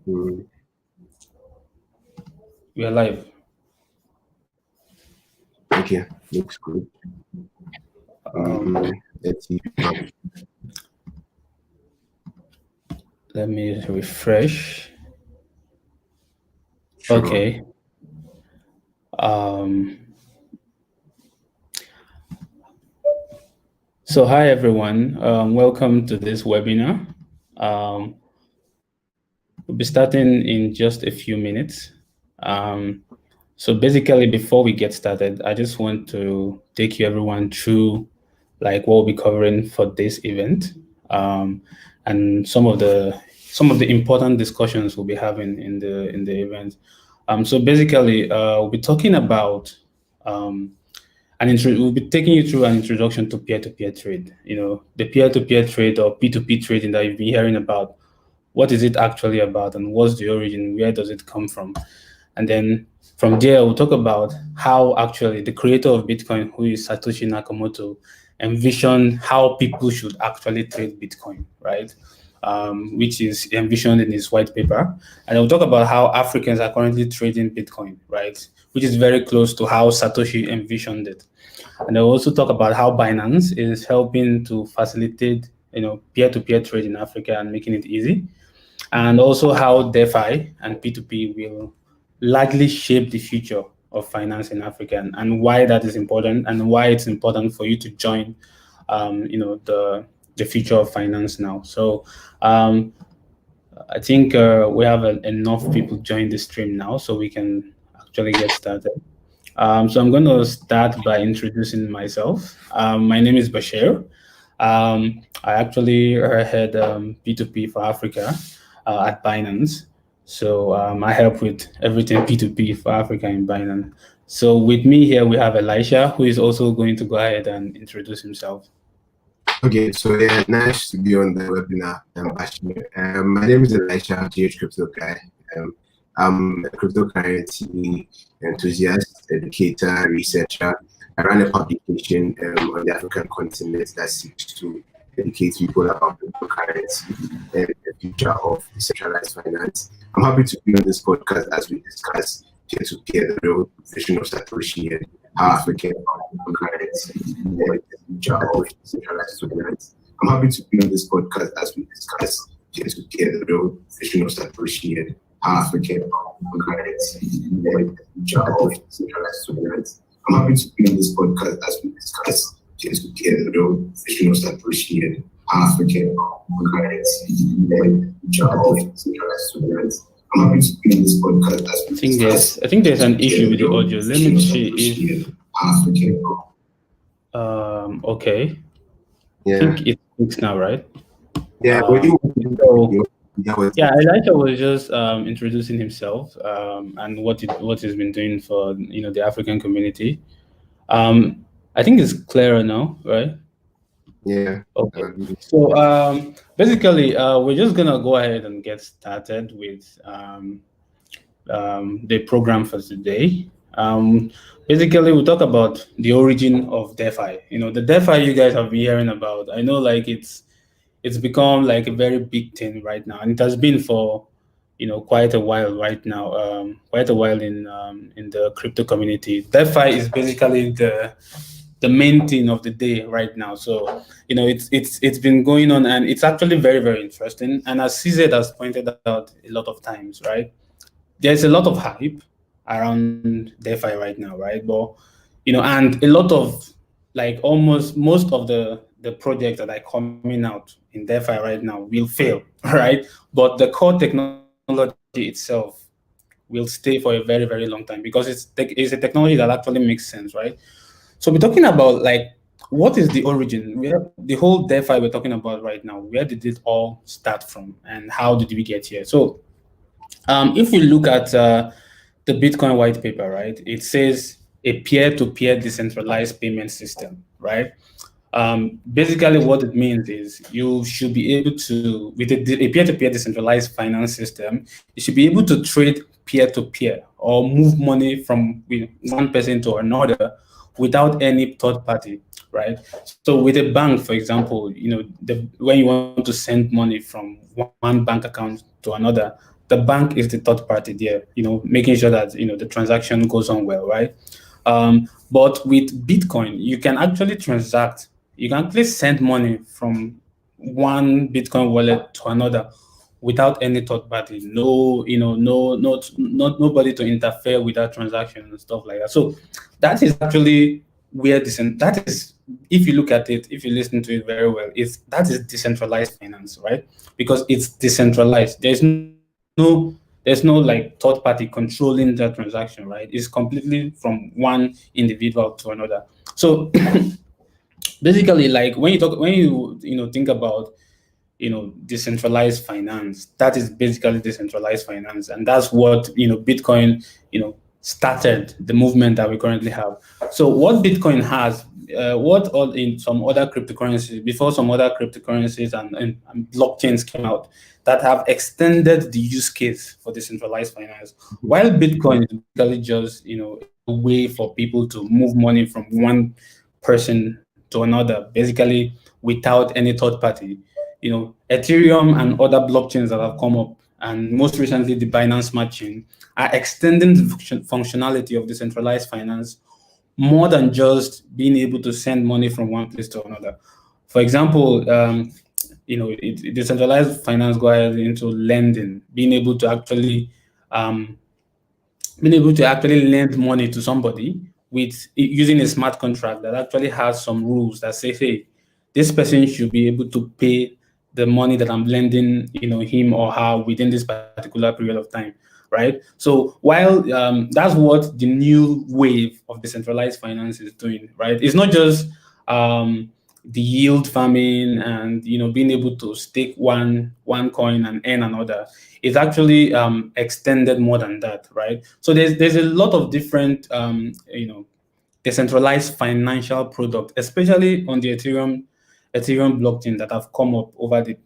Mm. We are live. Okay, looks good. Let's see. Let me refresh. Sure. Okay. So hi everyone. Welcome to this webinar. We'll be starting in just a few minutes. So basically, before we get started, I just want to take you everyone through like what we'll be covering for this event, and some of the important discussions we'll be having in the event. So basically, we'll be talking about we'll be taking you through an introduction to peer-to-peer trade. The peer-to-peer trade or P2P trading that you've been hearing about. What is it actually about, and what's the origin? Where does it come from? And then from there, we'll talk about how actually the creator of Bitcoin, who is Satoshi Nakamoto, envisioned how people should actually trade Bitcoin, right? Which is envisioned in his white paper. And we'll talk about how Africans are currently trading Bitcoin, right? Which is very close to how Satoshi envisioned it. And I'll also talk about how Binance is helping to facilitate, peer-to-peer trade in Africa and making it easy. And also how DeFi and P2P will largely shape the future of finance in Africa, and why that is important, and why it's important for you to join, the future of finance now. So I think we have enough people join the stream now, so we can actually get started. So I'm going to start by introducing myself. My name is Bashir. I actually head P2P for Africa at Binance. So I help with everything P2P for Africa in Binance. So with me here, we have Elisha, who is also going to go ahead and introduce himself. Okay, so yeah, nice to be on the webinar, Bashir. My name is Elisha, GhCryptoGuy. I'm a cryptocurrency enthusiast, educator, researcher. I run a publication on the African continent that seeks to educate people about cryptocurrency and the future of decentralized finance. I'm happy to be on this podcast as we discuss peer-to-peer, the real vision of Satoshi, and how African cryptocurrency and the future of decentralized finance. I'm happy to be on this podcast as we discuss peer-to-peer, the real vision of Satoshi, and how African cryptocurrency and the future of decentralized finance. I'm happy to be on this podcast as we discuss peer-to-peer, the real vision of Satoshi, and how African cryptocurrency and the future of decentralized finance. I'm happy to be on this podcast as we discuss. I think there's an issue with the audio. Let me see if okay. Yeah. I think it works now, right? Yeah. Yeah, Elisha was just introducing himself and what he's been doing for the African community. I think it's clearer now, right? Yeah. Okay. So basically, we're just gonna go ahead and get started with the program for today. Basically, we'll talk about the origin of DeFi. The DeFi you guys have been hearing about. I know, like it's become like a very big thing right now, and it has been for quite a while right now. Quite a while in the crypto community. DeFi is basically the main thing of the day right now. So it's been going on, and it's actually very, very interesting. And as CZ has pointed out a lot of times, right, there's a lot of hype around DeFi right now, right? But and a lot of like almost most of the projects that are coming out in DeFi right now will fail, right? But the core technology itself will stay for a very, very long time because it's a technology that actually makes sense, right? So we're talking about like what is the origin? The whole DeFi we're talking about right now, where did it all start from, and how did we get here? So if we look at the Bitcoin white paper, right, it says a peer-to-peer decentralized payment system, right? Basically, what it means is you should be able to, with a peer-to-peer decentralized finance system, you should be able to trade peer-to-peer or move money from one person to another without any third party, right? So with a bank, for example, when you want to send money from one bank account to another, the bank is the third party there, making sure that the transaction goes on well, right? But with Bitcoin, you can actually transact. You can actually send money from one Bitcoin wallet to another without any third party. No, not nobody to interfere with that transaction and stuff like that. So that is actually where that is, if you look at it, if you listen to it very well, that is decentralized finance, right? Because it's decentralized. There's no like third party controlling that transaction, right? It's completely from one individual to another. So basically, like when you think about decentralized finance, that is basically decentralized finance, and that's what Bitcoin started the movement that we currently have. So what Bitcoin has, what all in some other cryptocurrencies, before some other cryptocurrencies and blockchains came out that have extended the use case for decentralized finance, while Bitcoin is basically just a way for people to move money from one person to another, basically without any third party. Ethereum and other blockchains that have come up, and most recently the Binance Smart Chain, are extending the functionality of decentralized finance more than just being able to send money from one place to another. For example, decentralized finance goes into lending, being able to actually lend money to somebody with using a smart contract that actually has some rules that say, hey, this person should be able to pay the money that I'm lending, him or her within this particular period of time, right? So while that's what the new wave of decentralized finance is doing, right? It's not just the yield farming and being able to stake one coin and earn another. It's actually extended more than that, right? So there's a lot of different decentralized financial product, especially on the Ethereum blockchain, that have come up over the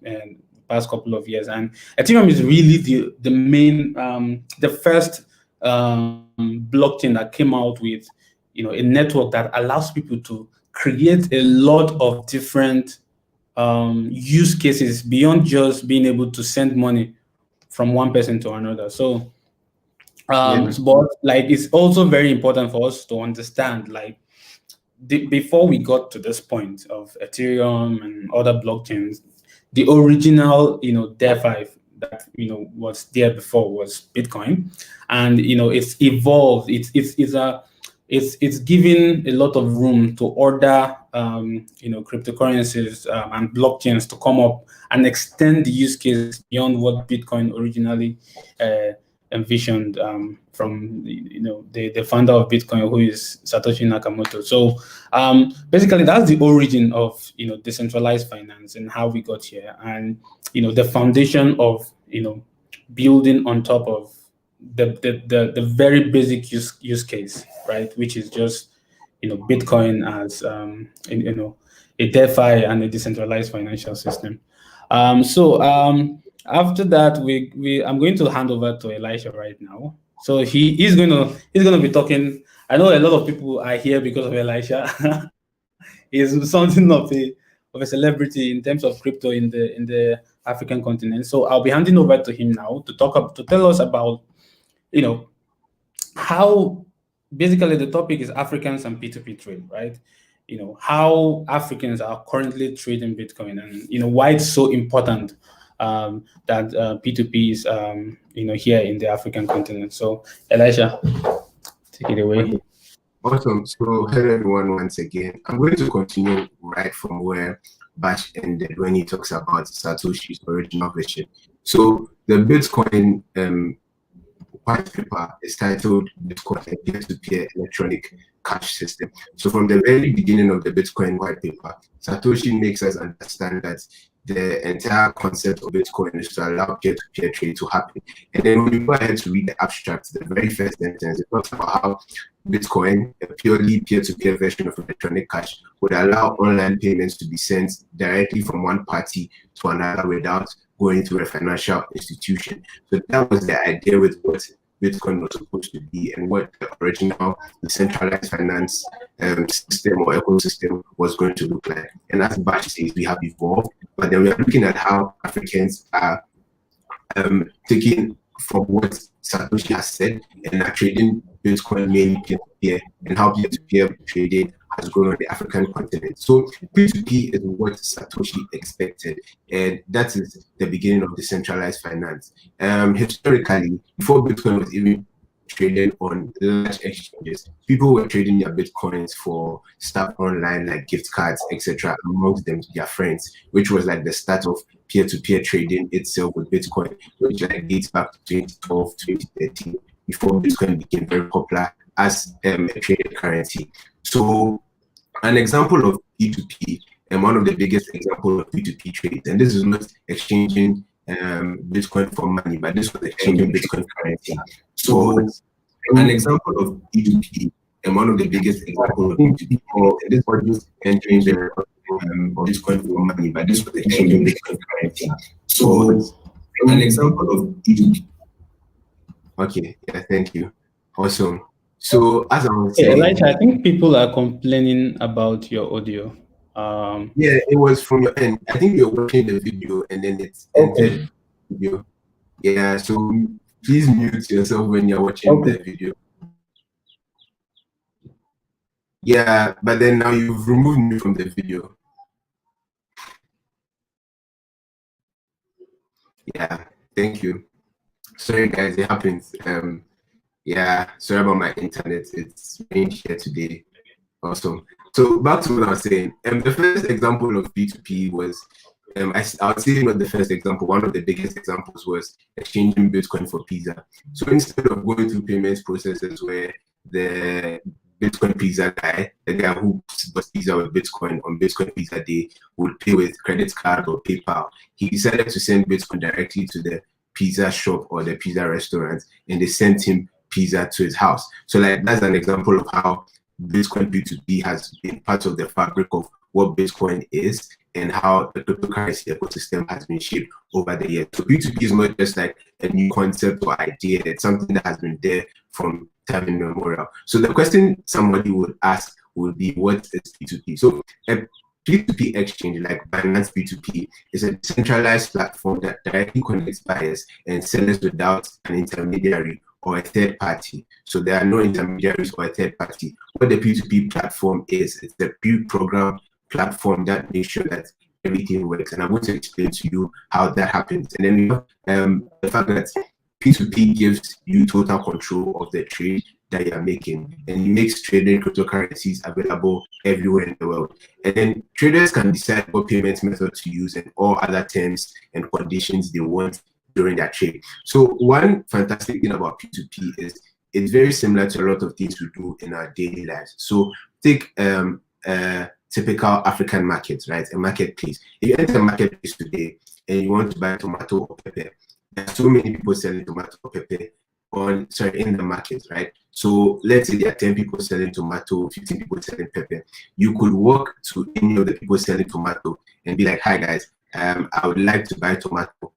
past couple of years. And Ethereum is really the main, the first blockchain that came out with a network that allows people to create a lot of different use cases beyond just being able to send money from one person to another. So but like it's also very important for us to understand, like, before we got to this point of Ethereum and other blockchains, the original DeFi that was there before was Bitcoin, and it's evolved. It's given a lot of room to other cryptocurrencies and blockchains to come up and extend the use case beyond what Bitcoin originally envisioned from the founder of Bitcoin, who is Satoshi Nakamoto. So basically that's the origin of decentralized finance and how we got here, and the foundation of building on top of the very basic use case, right, which is just Bitcoin as a DeFi and a decentralized financial system. After that, I'm going to hand over to Elisha right now. So he's gonna be talking. I know a lot of people are here because of Elisha. He's something of a celebrity in terms of crypto in the African continent. So I'll be handing over to him now to tell us about how, basically the topic is Africans and P2P trade, right? How Africans are currently trading Bitcoin, and why it's so important that P2P is here in the African continent. So Elisha, take it away. Awesome. So hello everyone once again. I'm going to continue right from where Bash ended when he talks about Satoshi's original vision. So the Bitcoin white paper is titled Bitcoin, a peer-to-peer electronic cash system. So from the very beginning of the Bitcoin white paper, Satoshi makes us understand that the entire concept of Bitcoin is to allow peer-to-peer trade to happen. And then when we go ahead to read the abstract, the very first sentence, it talks about how Bitcoin, a purely peer-to-peer version of electronic cash, would allow online payments to be sent directly from one party to another without going through a financial institution. So that was the idea with what Bitcoin was supposed to be and what the original decentralized finance system or ecosystem was going to look like. And as Bash says, we have evolved, but then we are looking at how Africans are taking from what Satoshi has said and are trading Bitcoin mainly peer-to-peer, and how peer-to-peer trading has grown on the African continent. So P2P is what Satoshi expected, and that is the beginning of decentralized finance. Historically, before Bitcoin was even traded on large exchanges, people were trading their Bitcoins for stuff online like gift cards, etc., amongst them their friends, which was like the start of peer-to-peer trading itself with Bitcoin, which like dates back to 2012, 2013, before Bitcoin became very popular as a traded currency. So an example of P2P, and one of the biggest examples of P2P trades, and this is not exchanging Bitcoin for money, but this was exchanging Bitcoin currency. So an example of P2P, and one of the biggest examples of P2P, and this was just entering the Bitcoin for money, but this was exchanging Bitcoin currency. So an example of P2P. Okay, yeah, thank you. Awesome. So as I was saying, Elisha, I think people are complaining about your audio. Yeah, it was from your end. I think you're watching the video and then it's entered video. Yeah, so please mute yourself when you're watching the video. Yeah, but then now you've removed me from the video. Yeah, thank you. Sorry guys, it happens. Yeah, sorry about my internet. It's rained here today. Awesome. So back to what I was saying. The first example of P2P was, I would say not the first example, one of the biggest examples was exchanging Bitcoin for pizza. So instead of going through payments processes where the Bitcoin pizza guy, the guy who bought pizza with Bitcoin on Bitcoin Pizza Day, would pay with credit card or PayPal, he decided to send Bitcoin directly to the pizza shop or the pizza restaurant, and they sent him pizza to his house. So like that's an example of how Bitcoin P2P has been part of the fabric of what Bitcoin is and how the cryptocurrency ecosystem has been shaped over the years. So P2P is not just like a new concept or idea, it's something that has been there from time immemorial. So the question somebody would ask would be, what is P2P? So a P2P exchange like Binance P2P is a decentralized platform that directly connects buyers and sellers without an intermediary or a third party. So there are no intermediaries or a third party. What the P2P platform is, it's a pre-programmed platform that makes sure that everything works. And I'm going to explain to you how that happens. And then we have the fact that P2P gives you total control of the trade that you are making, and it makes trading cryptocurrencies available everywhere in the world. And then traders can decide what payment method to use and all other terms and conditions they want during their trade. So one fantastic thing about P2P is it's very similar to a lot of things we do in our daily lives. So take typical African markets, right? A marketplace. If you enter a marketplace today and you want to buy tomato or pepper, there are so many people selling tomato or pepper in the market, right? So let's say there are 10 people selling tomato, 15 people selling pepper. You could walk to any of the people selling tomato and be like, hi guys, I would like to buy tomato.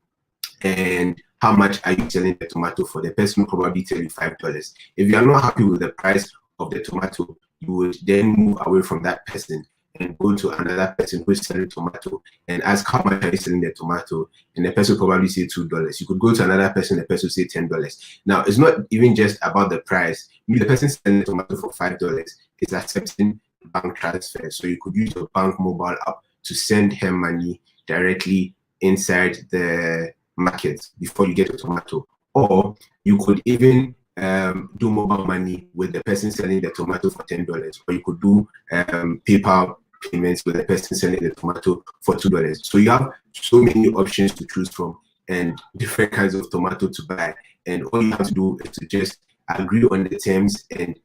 And how much are you selling the tomato for? The person will probably tell you $5. If you are not happy with the price of the tomato, you would then move away from that person and go to another person who's selling tomato and ask how much are you selling the tomato, and the person will probably say $2. You could go to another person, the person will say $10. Now it's not even just about the price. Maybe the person selling the tomato for $5 is accepting bank transfer, so you could use your bank mobile app to send him money directly inside the market before you get a tomato. Or you could even do mobile money with the person selling the tomato for $10, or you could do PayPal payments with the person selling the tomato for $2. So you have so many options to choose from and different kinds of tomato to buy, and all you have to do is to just agree on the terms and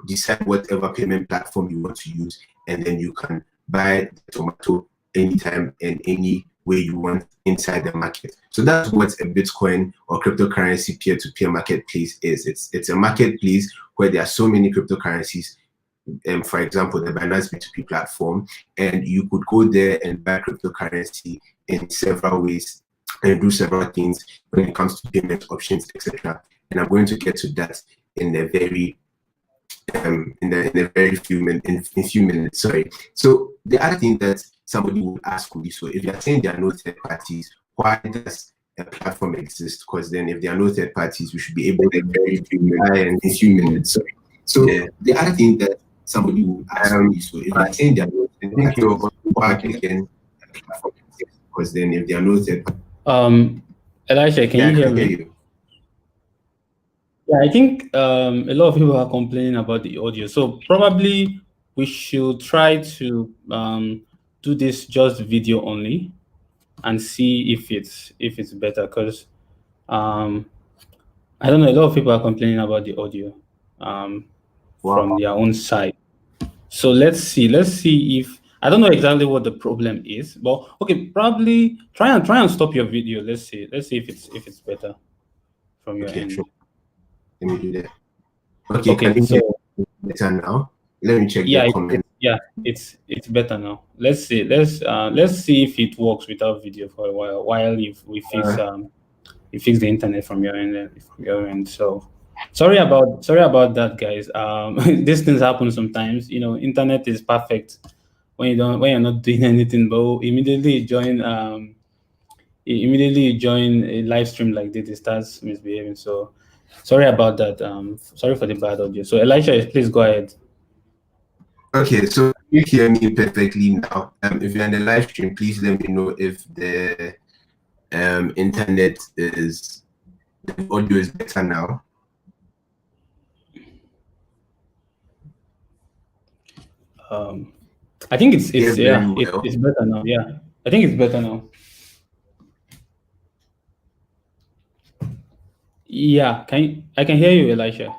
decide whatever payment platform you want to use, and then you can buy the tomato anytime and any way you want inside the market. So that's what a Bitcoin or cryptocurrency peer-to-peer marketplace is. It's a marketplace where there are so many cryptocurrencies, for example, the Binance P2P platform, and you could go there and buy cryptocurrency in several ways and do several things when it comes to payment options, etc. And I'm going to get to that in a very few minutes. Sorry. So the other thing that somebody would ask would be, so if you're saying there are no third parties, why does a platform exists, because then if there are no third parties, we should be able to verify in a few minutes. So the other thing that somebody will ask me, so if I saying there are no third parties, again, a platform exists, because then if there are no third parties. Elisha, can you hear me? Yeah, I think a lot of people are complaining about the audio. So probably we should try to do this just video only and see if it's better, because I don't know, a lot of people are complaining about the audio from their own side. So let's see if I don't know exactly what the problem is, but okay, probably try and stop your video. Let's see if it's better from your end. Sure. Let me do that. Okay, so better now. Let me check the comment. It's better now. Let's see if it works without video for a while if we fix the internet from your end. So sorry about that, guys. These things happen sometimes. Internet is perfect when you're not doing anything, but immediately join a live stream like this, it starts misbehaving. So sorry about that. Sorry for the bad audio. So Elisha, please go ahead. Okay, so you hear me perfectly now. If you're in the live stream, please let me know if the internet is, the audio is better now. I think it's better now. Yeah, I think it's better now. Yeah, I can hear you, Elisha.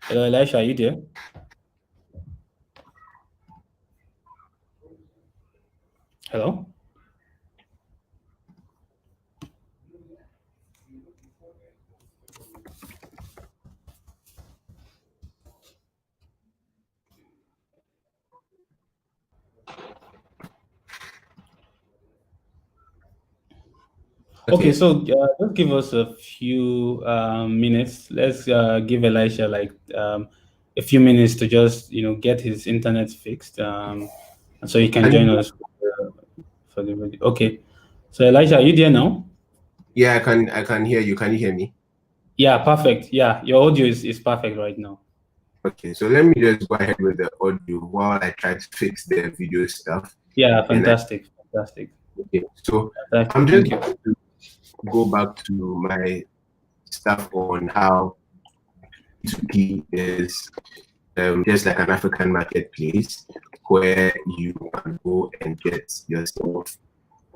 Hello, Elisha, are you there? Hello? Okay, so just give us a few minutes. Let's give Elisha like a few minutes to just get his internet fixed, so he can join us for the video. Okay, so Elisha, are you there now? Yeah, I can hear you. Can you hear me? Yeah, perfect. Yeah, your audio is perfect right now. Okay, so let me just go ahead with the audio while I try to fix the video stuff. Yeah, fantastic. Okay, so I'm just going to go back to my stuff on how P2P is just like an African marketplace where you can go and get yourself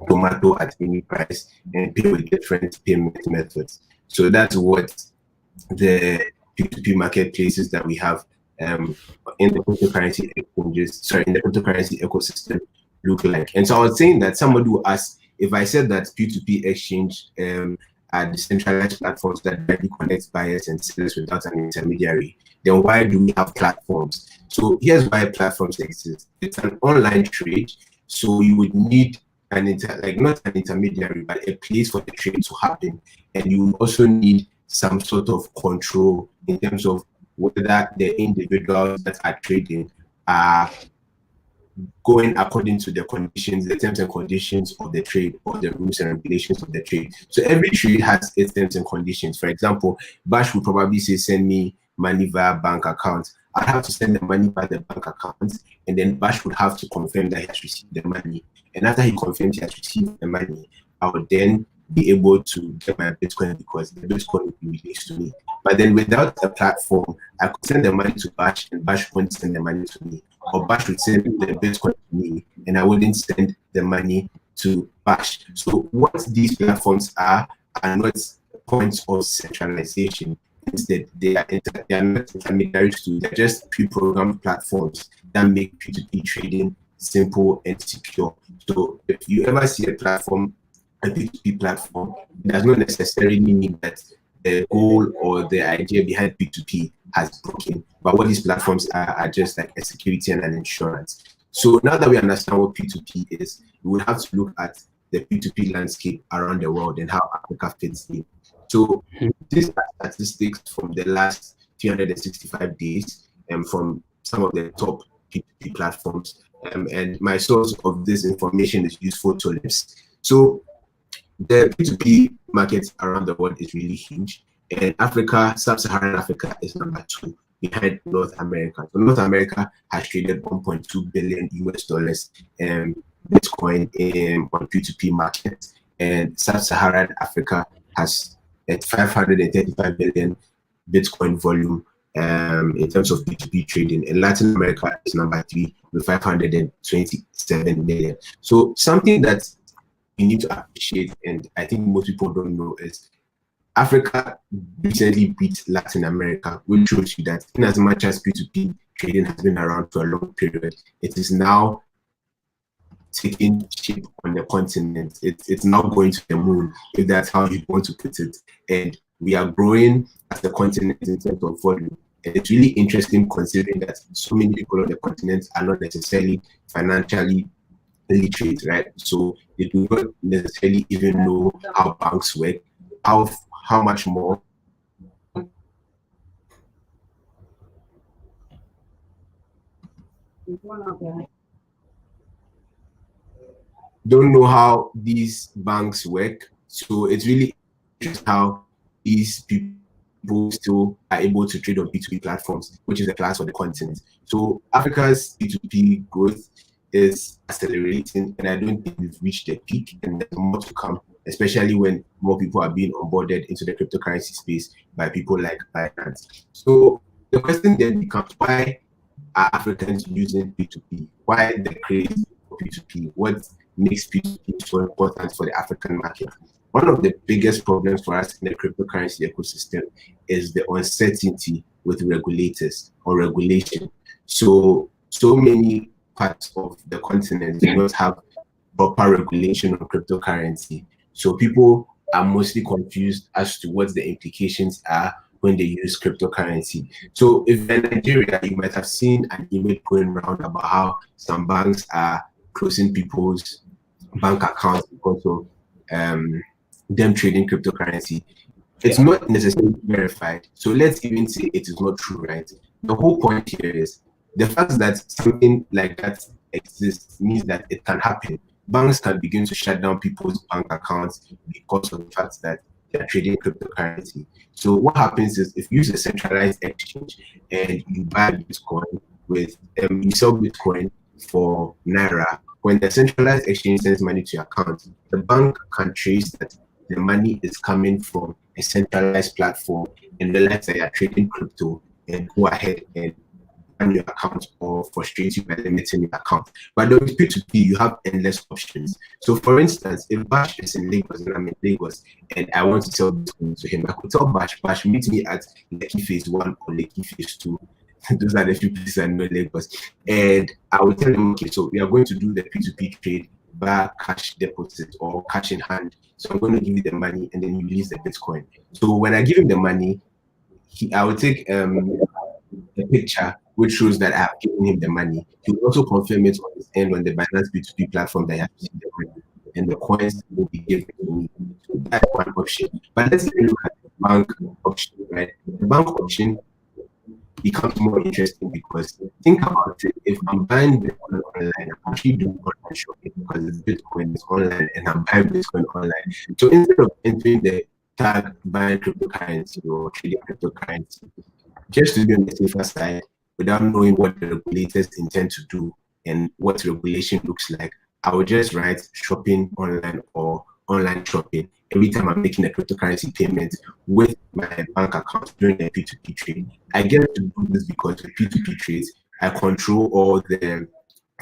tomato at any price and pay with different payment methods. So that's what the P2P marketplaces that we have in the cryptocurrency exchanges, in the cryptocurrency ecosystem look like. And so I was saying that somebody will ask, if I said that P2P exchange are decentralized platforms that directly connect buyers and sellers without an intermediary, then why do we have platforms? So here's why platforms exist. It's an online trade, so you would need not an intermediary, but a place for the trade to happen, and you also need some sort of control in terms of whether the individuals that are trading are going according to the conditions, the terms and conditions of the trade, or the rules and regulations of the trade. So every trade has its terms and conditions. For example, Bash would probably say, send me money via bank account. I'd have to send the money via the bank account, and then Bash would have to confirm that he has received the money. And after he confirms he has received the money, I would then be able to get my Bitcoin, because the Bitcoin will be released to me. But then without a platform, I could send the money to Bash, and Bash wouldn't send the money to me. Or Bash would send the Bitcoin to me, and I wouldn't send the money to Bash. So what these platforms are not points of centralization. Instead, they are not intermediaries to, they're just pre-programmed platforms that make P2P trading simple and secure. So if you ever see a platform, a P2P platform, it does not necessarily mean that the goal or the idea behind P2P has broken, but what these platforms are just like a security and an insurance. So now that we understand what P2P is, we will have to look at the P2P landscape around the world and how Africa fits in. So these are statistics from the last 365 days and from some of the top P2P platforms. and my source of this information is useful to lips. So the P2P market around the world is really huge, and Africa, sub-Saharan Africa, is number 2 behind North America. So North America has traded 1.2 billion US dollars Bitcoin on P2P market, and sub-Saharan Africa has at 535 billion Bitcoin volume in terms of P2P trading, and Latin America is number 3 with 527 million. So something that we need to appreciate, and I think most people don't know, is Africa recently beat Latin America, which shows you that in as much as P2P trading has been around for a long period, it is now taking shape on the continent. It's now going to the moon, if that's how you want to put it. And we are growing as a continent in terms of volume. And it's really interesting considering that so many people on the continent are not necessarily financially literate, right? So they do not necessarily even know how banks work, how much more don't know how these banks work. So it's really interesting how these people still are able to trade on P2P platforms, which is a class for the continent. So Africa's P2P growth is accelerating, and I don't think we've reached the peak, and there's more to come, especially when more people are being onboarded into the cryptocurrency space by people like Binance. So the question then becomes, why are Africans using P2P? Why the craze for P2P? What makes P2P so important for the African market? One of the biggest problems for us in the cryptocurrency ecosystem is the uncertainty with regulators or regulation. So many parts of the continent do not have proper regulation on cryptocurrency. So people are mostly confused as to what the implications are when they use cryptocurrency. So if in Nigeria, you might have seen an email going around about how some banks are closing people's bank accounts because of them trading cryptocurrency. It's not necessarily verified. So let's even say it is not true, right? The whole point here is the fact that something like that exists means that it can happen. Banks can begin to shut down people's bank accounts because of the fact that they're trading cryptocurrency. So what happens is, if you use a centralized exchange and you buy Bitcoin with, you sell Bitcoin for Naira, when the centralized exchange sends money to your account, the bank can trace that the money is coming from a centralized platform and realize that you're trading crypto and go ahead and ban your account or frustrate you by limiting your account. But with P2P, you have endless options. So for instance, if Bash is in Lagos and I'm in Lagos and I want to sell Bitcoin to him, I could tell Bash, meet me at Lekki Phase 1 or Lekki Phase 2. Those are the few places I know in Lagos. And I will tell him, okay, so we are going to do the P2P trade via cash deposit or cash in hand. So I'm going to give you the money and then you release the Bitcoin. So when I give him the money, I will take a picture which shows that I have given him the money. He will also confirm it on his end on the Binance P2P platform that I have received the money, and the coins will be given to me. So that's one option. But let's look at the bank option, right? The bank option becomes more interesting because think about it. If I'm buying Bitcoin online, I'm actually doing online shopping because Bitcoin is online and I'm buying Bitcoin online. So instead of entering the tag buying cryptocurrency or trading cryptocurrency, just to be on the safer side, without knowing what the regulators intend to do and what regulation looks like, I would just write shopping online or online shopping every time I'm making a cryptocurrency payment with my bank account during a P2P trade. I get to do this because with P2P trades, I control all the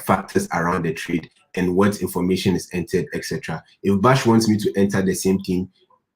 factors around the trade and what information is entered, etc. If Bash wants me to enter the same thing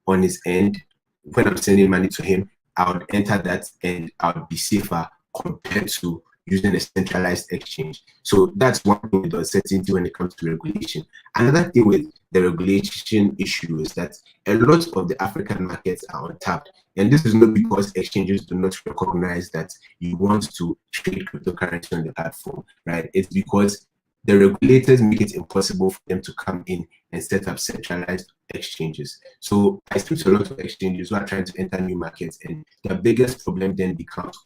on his end, when I'm sending money to him, I would enter that and I would be safer compared to using a centralized exchange. So that's one thing with uncertainty when it comes to regulation. Another thing with the regulation issue is that a lot of the African markets are untapped. And this is not because exchanges do not recognize that you want to trade cryptocurrency on the platform, right? It's because the regulators make it impossible for them to come in and set up centralized exchanges. So I speak to a lot of exchanges who are trying to enter new markets, and their biggest problem then becomes,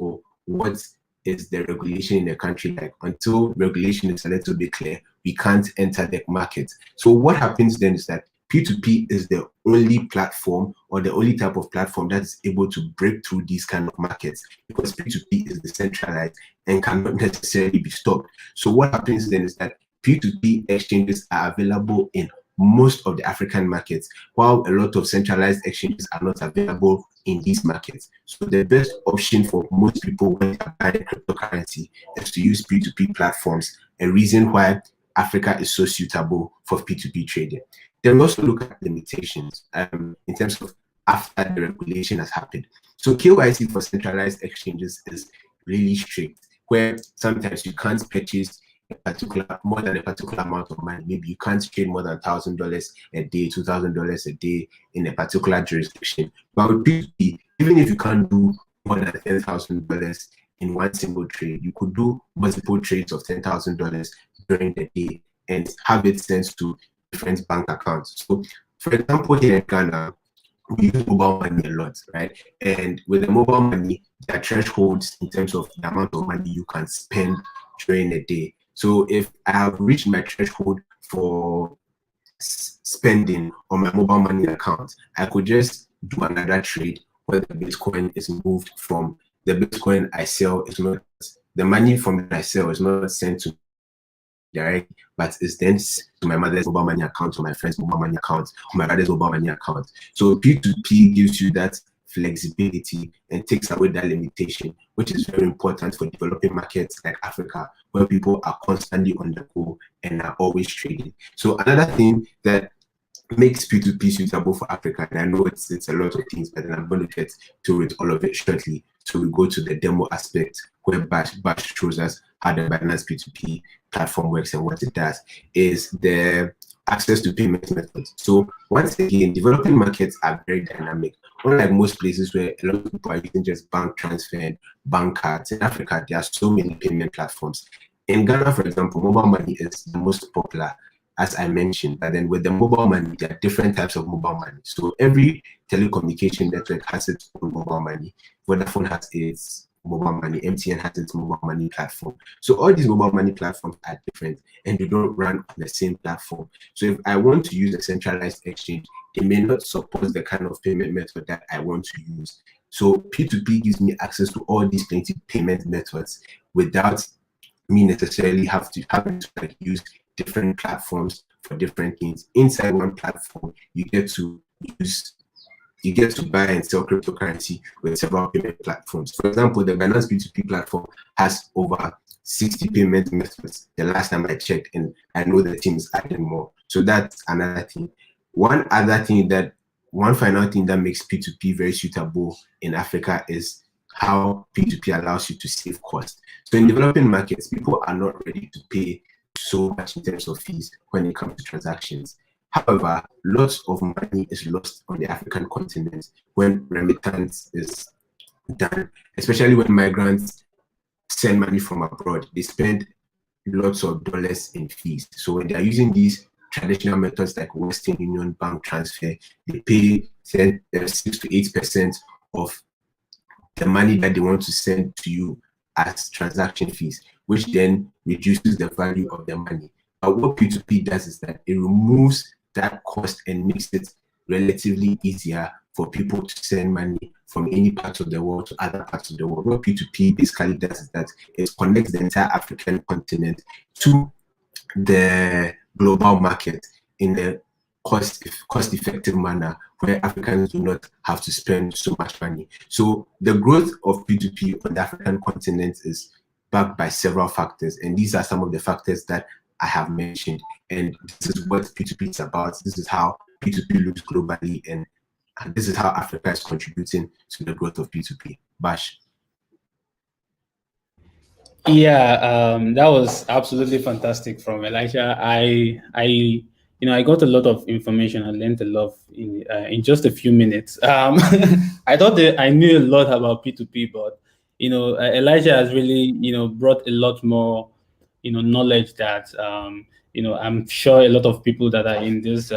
what is the regulation in the country. Like until regulation is a little bit clear, we can't enter the market. So what happens then is that P2P is the only platform or the only type of platform that is able to break through these kind of markets, because P2P is decentralized and cannot necessarily be stopped. So what happens then is that P2P exchanges are available in most of the African markets, while a lot of centralized exchanges are not available in these markets. So the best option for most people when they buy cryptocurrency is to use P2P platforms, a reason why Africa is so suitable for P2P trading. Then we also look at limitations in terms of after the regulation has happened. So KYC for centralized exchanges is really strict, where sometimes you can't purchase more than a particular amount of money. Maybe you can't trade more than $1,000 a day, $2,000 a day in a particular jurisdiction. But with P2P, even if you can't do more than $10,000 in one single trade, you could do multiple trades of $10,000 during the day and have it sent to different bank accounts. So, for example, here in Ghana, we use mobile money a lot, right? And with the mobile money, there are thresholds in terms of the amount of money you can spend during a day. So if I have reached my threshold for spending on my mobile money account, I could just do another trade where the Bitcoin is moved from the Bitcoin I sell. Is not the money from I sell is not sent to direct, but it's then to my mother's mobile money account, to my friend's mobile money account, or my brother's mobile money account. So P2P gives you that flexibility and takes away that limitation, which is very important for developing markets like Africa, where people are constantly on the go and are always trading. So another thing that makes P2P suitable for Africa, and I know it's a lot of things, but then I'm going to get to it all of it shortly. So we go to the demo aspect where Bash shows us how the Binance P2P platform works and what it does, is the access to payment methods. So once again, developing markets are very dynamic. Unlike most places where a lot of people are using just bank transfer and bank cards, in Africa, there are so many payment platforms. In Ghana, for example, mobile money is the most popular, as I mentioned. But then with the mobile money, there are different types of mobile money. So every telecommunication network has its own mobile money. Vodafone has its mobile money, MTN has its mobile money platform. So all these mobile money platforms are different and they don't run on the same platform. So if I want to use a centralized exchange, it may not support the kind of payment method that I want to use. So P2P gives me access to all these plenty payment methods without me necessarily having to like use different platforms for different things. Inside one platform, you get to buy and sell cryptocurrency with several payment platforms. For example, the Binance P2P platform has over 60 payment methods the last time I checked, and I know the team is adding more. So that's another thing. One final thing that makes P2P very suitable in Africa is how P2P allows you to save costs. So in developing markets, people are not ready to pay so much in terms of fees when it comes to transactions. However, lots of money is lost on the African continent when remittance is done, especially when migrants send money from abroad. They spend lots of dollars in fees. So when they're using these traditional methods like Western Union bank transfer, they pay 6 to 8% of the money that they want to send to you as transaction fees, which then reduces the value of the money. But what P2P does is that it removes that cost and makes it relatively easier for people to send money from any part of the world to other parts of the world. What P2P basically does is that it connects the entire African continent to the global market in a cost-effective manner where Africans do not have to spend so much money. So the growth of P2P on the African continent is backed by several factors, and these are some of the factors that I have mentioned. And this is what P2P is about. This is how P2P looks globally, and this is how Africa is contributing to the growth of P2P. Bash. Yeah, that was absolutely fantastic from Elisha. I got a lot of information. I learned a lot in just a few minutes. I thought that I knew a lot about P2P, but Elisha has really brought a lot more knowledge that I'm sure a lot of people that are in this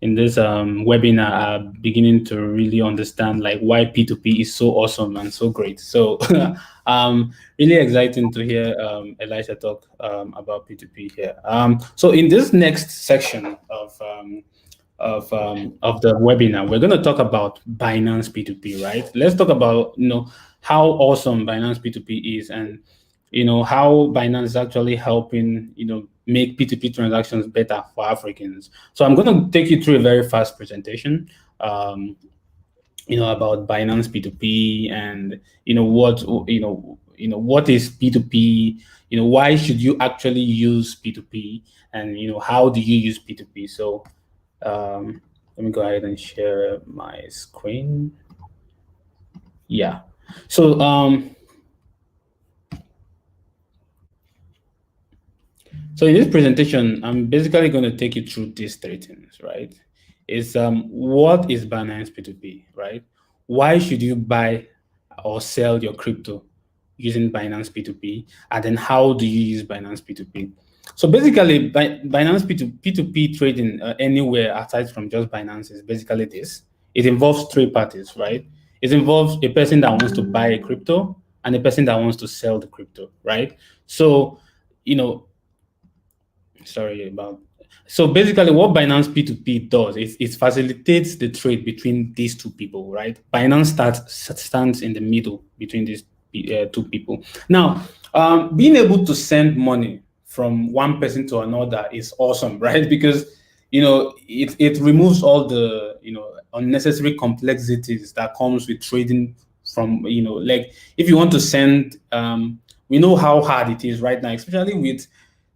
webinar are beginning to really understand like why P2P is so awesome and so great. So really exciting to hear Elisha talk about P2P here. So in this next section of the webinar, we're going to talk about Binance P2P, right? Let's talk about how awesome Binance P2P is, and how Binance is actually helping make P2P transactions better for Africans. So I'm going to take you through a very fast presentation about Binance P2P, and what is P2P, why should you actually use P2P, and how do you use P2P. So let me go ahead and share my screen. Yeah. So so in this presentation, I'm basically going to take you through these three things, right? It's what is Binance P2P, right? Why should you buy or sell your crypto using Binance P2P? And then how do you use Binance P2P? So basically, Binance P2P trading anywhere aside from just Binance is basically this. It involves three parties, right? It involves a person that wants to buy a crypto and a person that wants to sell the crypto, right? So, so basically what Binance P2P does is it facilitates the trade between these two people, right? Binance stands in the middle between these two people. Now, being able to send money from one person to another is awesome, right? Because it removes all the unnecessary complexities that comes with trading from like if you want to send we know how hard it is right now, especially with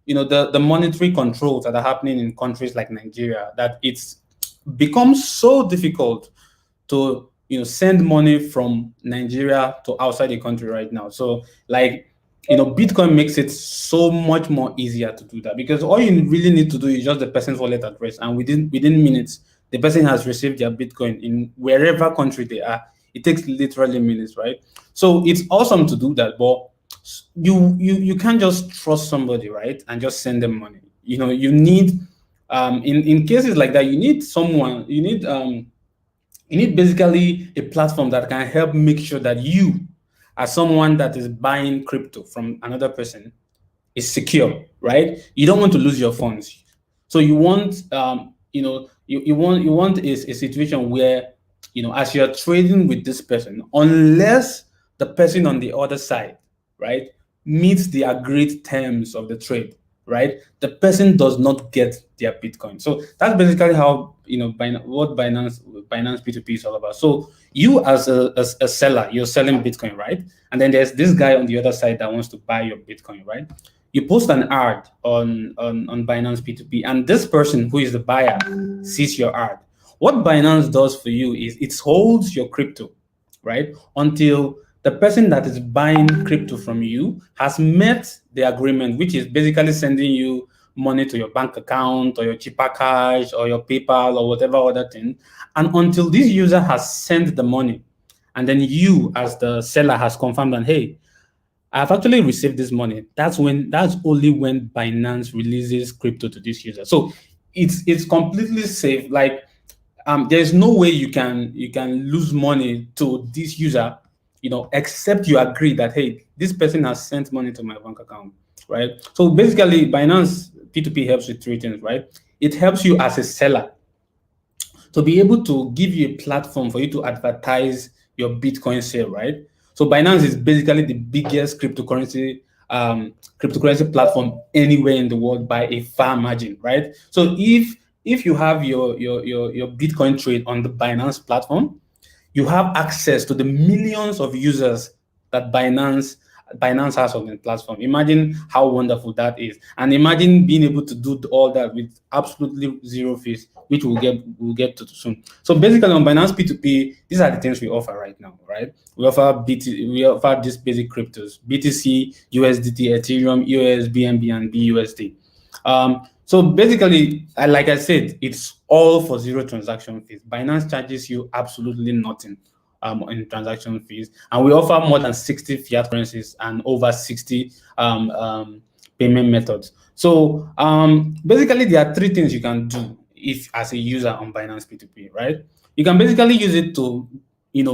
the monetary controls that are happening in countries like Nigeria, that it's become so difficult to send money from Nigeria to outside the country right now. So like Bitcoin makes it so much more easier to do that, because all you really need to do is just the person's wallet address, and within minutes the person has received their Bitcoin in wherever country they are. It takes literally minutes, right? So it's awesome to do that, but you can't just trust somebody, right, and just send them money. You need in cases like that, you need someone, you need basically a platform that can help make sure that you, as someone that is buying crypto from another person, is secure, right? You don't want to lose your funds. So you want you want a situation where as you're trading with this person, unless the person on the other side, right, meets the agreed terms of the trade, right, the person does not get their Bitcoin. So that's basically how what Binance P2P is all about. So you as a seller, you're selling Bitcoin, right? And then there's this guy on the other side that wants to buy your Bitcoin, right? You post an ad on Binance P2P, and this person who is the buyer sees your ad. What Binance does for you is it holds your crypto, right, until the person that is buying crypto from you has met the agreement, which is basically sending you money to your bank account or your cheaper cash or your PayPal or whatever other thing. And until this user has sent the money, and then you as the seller has confirmed that, hey, I've actually received this money, that's only when Binance releases crypto to this user. So it's completely safe. Like there's no way you can lose money to this user, except you agree that, hey, this person has sent money to my bank account, right? So basically, Binance P2P helps with three things, right? It helps you as a seller to be able to give you a platform for you to advertise your Bitcoin sale, right? So Binance is basically the biggest cryptocurrency platform anywhere in the world by a far margin, right? So if you have your Bitcoin trade on the Binance platform, you have access to the millions of users that Binance has on the platform. Imagine how wonderful that is, and imagine being able to do all that with absolutely zero fees, which we'll get to soon. So basically, on Binance P2P, these are the things we offer right now, right? We offer these basic cryptos: BTC, USDT, Ethereum, EOS, BNB, and BUSD. So basically, like I said, it's all for zero transaction fees. Binance charges you absolutely nothing in transaction fees, and we offer more than 60 fiat currencies and over 60 payment methods. So basically, there are three things you can do if as a user on Binance P2P, right? You can basically use it to,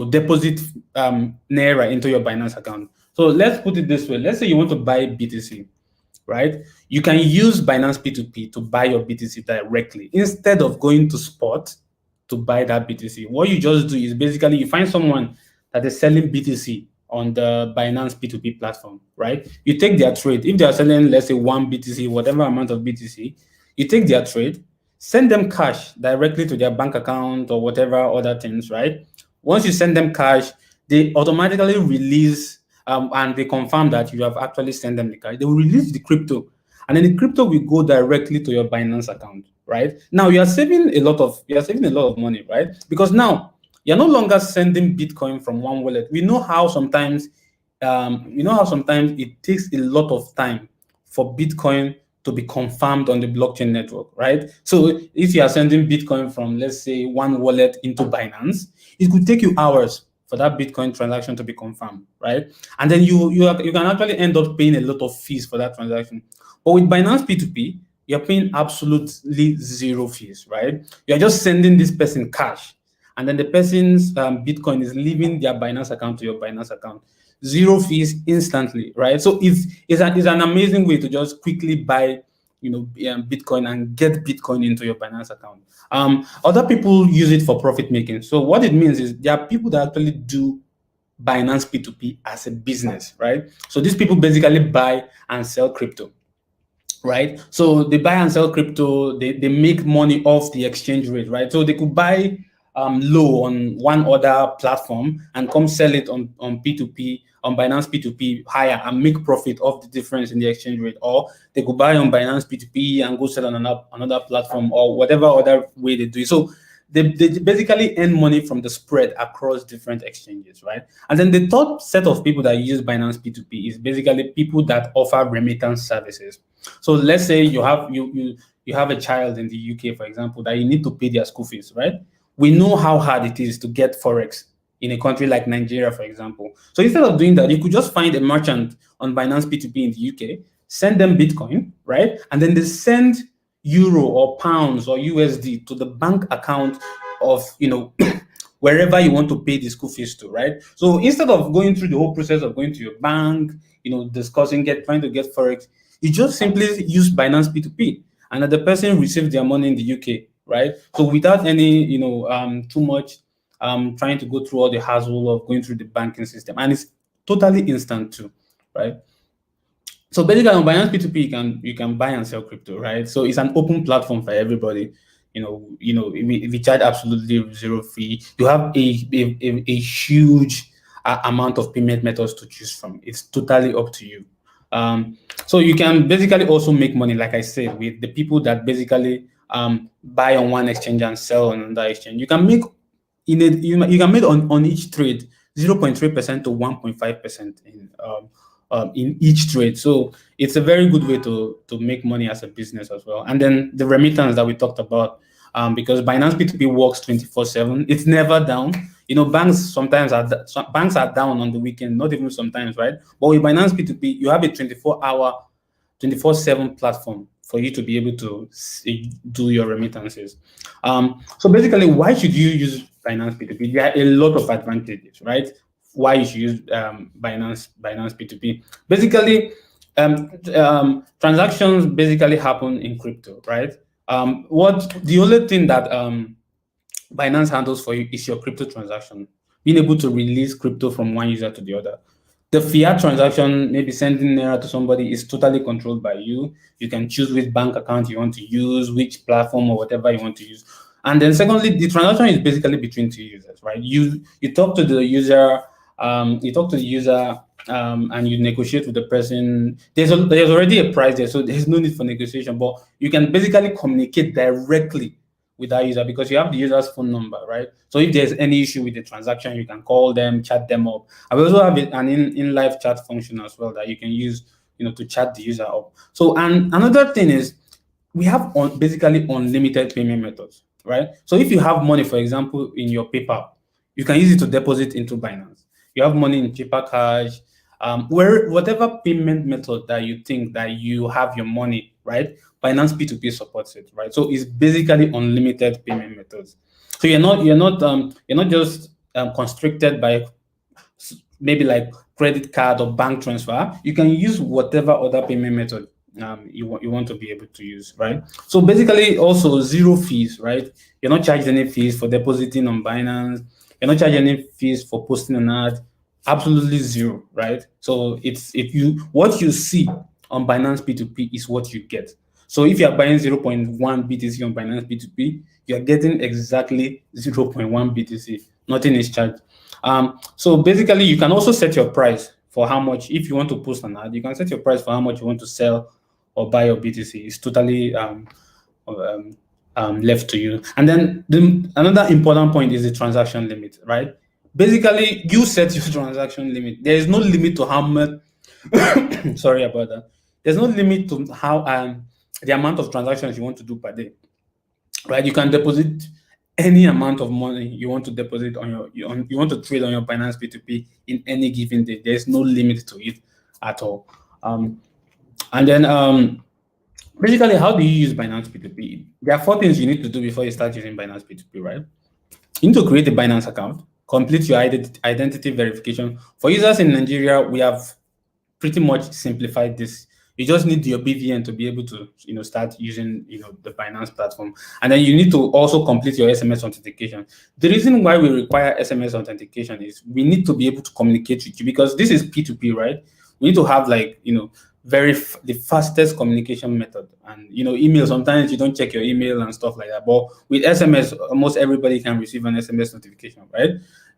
deposit Naira into your Binance account. So let's put it this way. Let's say you want to buy BTC, right? You can use Binance P2P to buy your BTC directly instead of going to spot to buy that BTC. What you just do is basically you find someone that is selling BTC on the Binance P2P platform, right? You take their trade. If they are selling, let's say 1 BTC, whatever amount of BTC, you take their trade, send them cash directly to their bank account or whatever other things, right? Once you send them cash, they automatically release and they confirm that you have actually sent them the cash. They will release the crypto, and then the crypto will go directly to your Binance account, right? Now you are saving a lot of money, right? Because now you're no longer sending Bitcoin from one wallet. We know how sometimes it takes a lot of time for Bitcoin to be confirmed on the blockchain network, right? So if you are sending Bitcoin from, let's say, one wallet into Binance, it could take you hours for that Bitcoin transaction to be confirmed, right? And then you can actually end up paying a lot of fees for that transaction. But with Binance P2P, you're paying absolutely zero fees, right? You're just sending this person cash, and then the person's Bitcoin is leaving their Binance account to your Binance account. Zero fees instantly, right? So it's an amazing way to just quickly buy, Bitcoin and get Bitcoin into your Binance account. Other people use it for profit making. So what it means is there are people that actually do Binance P2P as a business, right? So these people basically buy and sell crypto, right? So they buy and sell crypto, they make money off the exchange rate, right? So they could buy low on one other platform and come sell it on P2P, on Binance P2P higher and make profit off the difference in the exchange rate. Or they could buy on Binance P2P and go sell on another platform or whatever other way they do it. So they basically earn money from the spread across different exchanges, right? And then the third set of people that use Binance P2P is basically people that offer remittance services. So let's say you have a child in the UK, for example, that you need to pay their school fees, right? We know how hard it is to get Forex in a country like Nigeria, for example. So instead of doing that, you could just find a merchant on Binance P2P in the UK, send them Bitcoin, right? And then they send euro or pounds or USD to the bank account of, wherever you want to pay the school fees to, right? So instead of going through the whole process of going to your bank, discussing, trying to get Forex, you just simply use Binance P2P, and the person receives their money in the UK, right? So without any, too much trying to go through all the hassle of going through the banking system, and it's totally instant too, right? So basically on Binance P2P, you can buy and sell crypto, right? So it's an open platform for everybody. We charge absolutely zero fee. You have a huge amount of payment methods to choose from. It's totally up to you. So you can basically also make money, like I said, with the people that basically buy on one exchange and sell on another exchange. You can make you can make on each trade 0.3% to 1.5% in each trade. So it's a very good way to make money as a business as well. And then the remittance that we talked about, because Binance P2P works 24/7. It's never down. Banks sometimes banks are down on the weekend, not even sometimes, right? But with Binance P2P, you have a 24/7 platform for you to be able to do your remittances. So basically, why should you use Binance P2P? There are a lot of advantages, right? Why you should use Binance P2P. Basically, transactions basically happen in crypto, right? The only thing that Binance handles for you is your crypto transaction, being able to release crypto from one user to the other. The fiat transaction, maybe sending Naira to somebody, is totally controlled by you. You can choose which bank account you want to use, which platform or whatever you want to use. And then secondly, the transaction is basically between two users, right? You talk to the user, and you negotiate with the person. There's already a price there, so there's no need for negotiation, but you can basically communicate directly with that user because you have the user's phone number, right? So if there's any issue with the transaction, you can call them, chat them up. I will also have an in-live chat function as well that you can use, to chat the user up. So, and another thing is we have basically unlimited payment methods, right? So if you have money, for example, in your PayPal, you can use it to deposit into Binance. You have money in Paper Cash, whatever payment method that you think that you have your money, right? Binance P2P supports it, right? So it's basically unlimited payment methods. So you're not just constricted by maybe like credit card or bank transfer. You can use whatever other payment method you want to be able to use, right? So basically, also zero fees, right? You're not charged any fees for depositing on Binance. You're not charged any fees for posting an ad. Absolutely zero, right? So it's what you see on Binance P2P is what you get. So if you're buying 0.1 BTC on Binance P2P, you're getting exactly 0.1 BTC. Nothing is charged. So basically, you can also set your price for how much. If you want to post an ad, you can set your price for how much you want to sell or buy your BTC. It's totally left to you. And then another important point is the transaction limit, right? Basically, you set your transaction limit. There is no limit to how much. Sorry about that. There's no limit to how the amount of transactions you want to do per day, right? You can deposit any amount of money you want to deposit on you want to trade on your Binance P2P in any given day. There's no limit to it at all. And then basically, how do you use Binance P2P? There are 4 things you need to do before you start using Binance P2P, right? You need to create a Binance account, complete your identity verification. For users in Nigeria, we have pretty much simplified this. You just need your BVN to be able to, start using, the Binance platform. And then you need to also complete your SMS authentication. The reason why we require SMS authentication is we need to be able to communicate with you, because this is P2P, right? We need to have the fastest communication method. And email, sometimes you don't check your email and stuff like that, but with SMS, almost everybody can receive an SMS notification, right?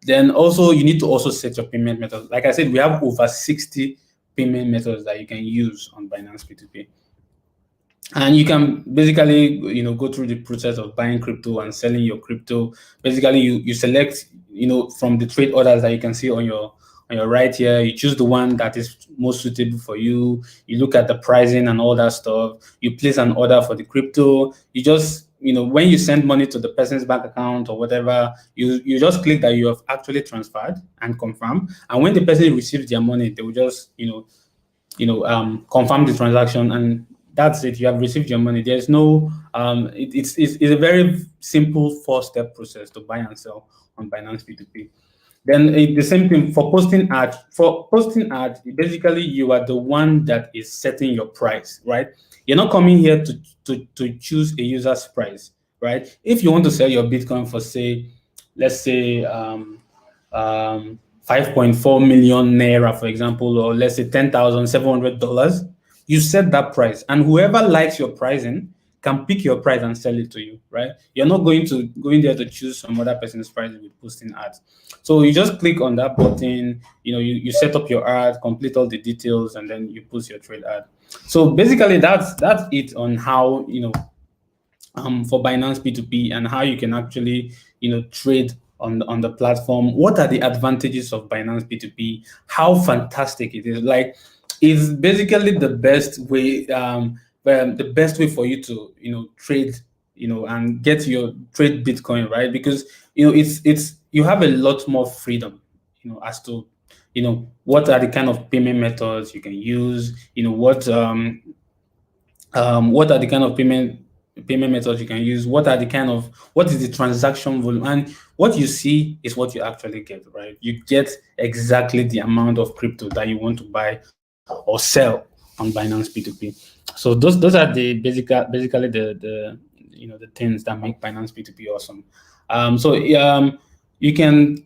Then also you need to also set your payment method. Like I said, we have over 60 payment methods that you can use on Binance P2P. And you can basically, go through the process of buying crypto and selling your crypto. Basically, you select, from the trade orders that you can see on your right here. You choose the one that is most suitable for you. You look at the pricing and all that stuff. You place an order for the crypto. You just, when you send money to the person's bank account or whatever, you just click that you have actually transferred and confirm. And when the person receives their money, they will just, confirm the transaction, and that's it. You have received your money. There's no, it's a very simple 4-step process to buy and sell on Binance P2P. Then the same thing for posting ad. For posting ad, basically you are the one that is setting your price, right? You're not coming here to choose a user's price, right? If you want to sell your Bitcoin for, say, let's say 5.4 million naira, for example, or let's say $10,700, you set that price, and whoever likes your pricing can pick your price and sell it to you, right? You're not going there to choose some other person's price with posting ads. So you just click on that button, you set up your ad, complete all the details, and then you post your trade ad. So basically that's it on how, for Binance P2P and how you can actually, trade on the platform. What are the advantages of Binance P2P? How fantastic it is. Like, it's basically the best way, the best way for you to, trade, and get your trade Bitcoin, right? Because, it's you have a lot more freedom, as to, what are the kind of payment methods you can use, what are the kind of payment methods you can use, what is the transaction volume, and what you see is what you actually get, right? You get exactly the amount of crypto that you want to buy or sell on Binance P2P. So those are the basically the things that make Binance P2P awesome. So you can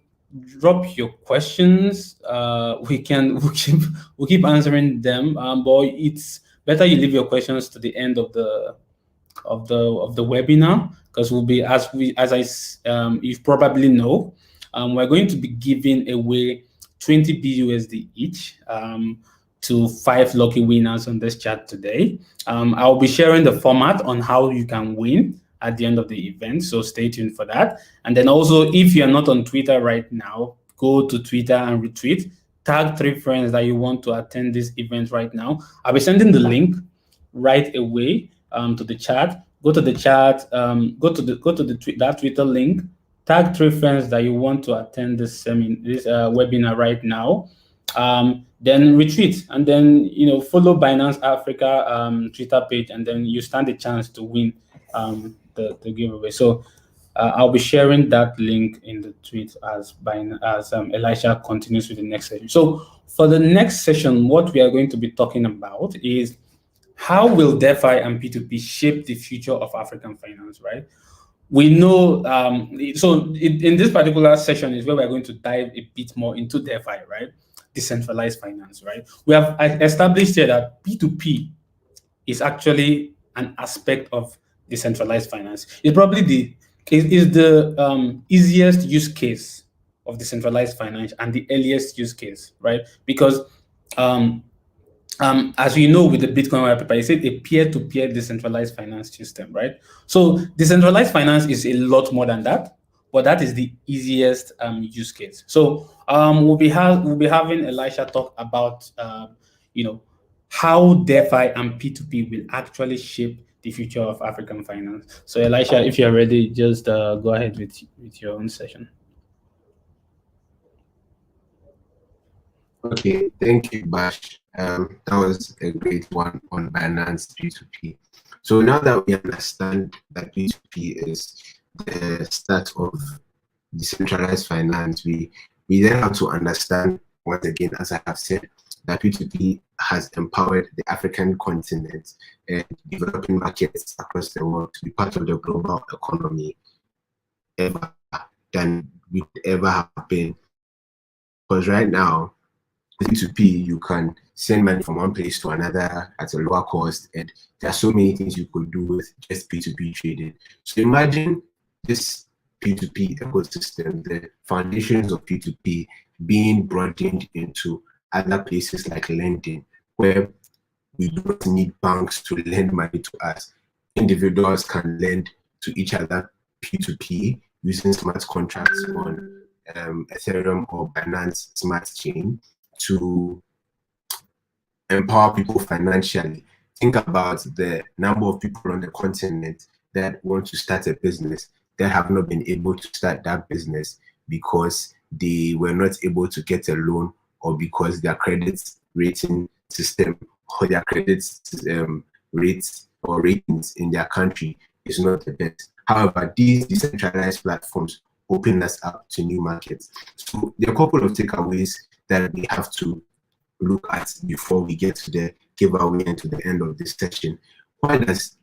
drop your questions. We'll keep answering them. But it's better you leave your questions to the end of the webinar, because we'll be, as you probably know, we're going to be giving away 20 BUSD each to 5 lucky winners on this chat today. I'll be sharing the format on how you can win at the end of the event, so stay tuned for that. And then also, if you're not on Twitter right now, go to Twitter and retweet, tag 3 friends that you want to attend this event right now. I'll be sending the link right away to the chat. Go to the chat, go to that Twitter link, tag 3 friends that you want to attend this webinar right now. then retweet, and then follow Binance Africa Twitter page, and then you stand a chance to win the giveaway. So I'll be sharing that link in the tweet as Elisha continues with the next session. So for the next session, what we are going to be talking about is how will DeFi and P2P shape the future of African finance, right? We know, in this particular session is where we're going to dive a bit more into DeFi, right? Decentralized finance, right? We have established here that P2P is actually an aspect of decentralized finance. It's probably the easiest use case of decentralized finance and the earliest use case, right? Because as we know with the Bitcoin white paper, it's a peer-to-peer decentralized finance system, right? So decentralized finance is a lot more than that, but that is the easiest use case. So we'll be having Elisha talk about how DeFi and P2P will actually shape the future of African finance. So Elisha, if you're ready, just go ahead with your own session. Okay, thank you, Bash. That was a great one on Binance P2P. So now that we understand that P2P is the start of decentralized finance, we then have to understand, once again, as I have said, that P2P has empowered the African continent and developing markets across the world to be part of the global economy ever than we ever have been. Because right now, P2P, you can send money from one place to another at a lower cost, and there are so many things you could do with just P2P trading. So imagine this P2P ecosystem, the foundations of P2P being broadened into other places like lending, where we do not need banks to lend money to us. Individuals can lend to each other P2P using smart contracts on Ethereum or Binance Smart Chain to empower people financially. Think about the number of people on the continent that want to start a business that have not been able to start that business because they were not able to get a loan, or because their credit rating system or their credit rates or ratings in their country is not the best. However, these decentralized platforms open us up to new markets. So there are a couple of takeaways that we have to look at before we get to the giveaway and to the end of this session. Why does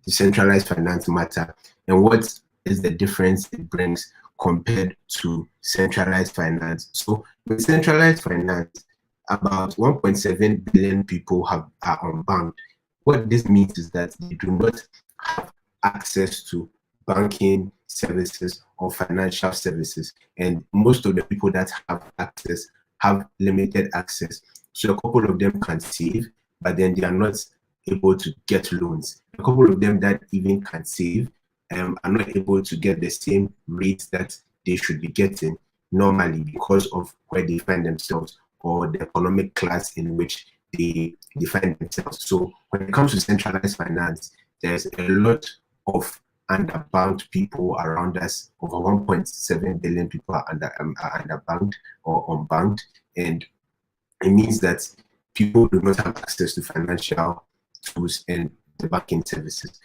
decentralized finance matter, and what is the difference it brings compared to centralized finance? So with centralized finance, about 1.7 billion people are unbanked. What this means is that they do not have access to banking services or financial services, and most of the people that have access have limited access. So a couple of them can save, but then they are not able to get loans. A couple of them that even can save are not able to get the same rates that they should be getting normally because of where they find themselves or the economic class in which they find themselves. So when it comes to centralized finance, there's a lot of underbanked people around us. Over 1.7 billion people are underbanked or unbanked, and it means that people do not have access to financial tools and the banking services.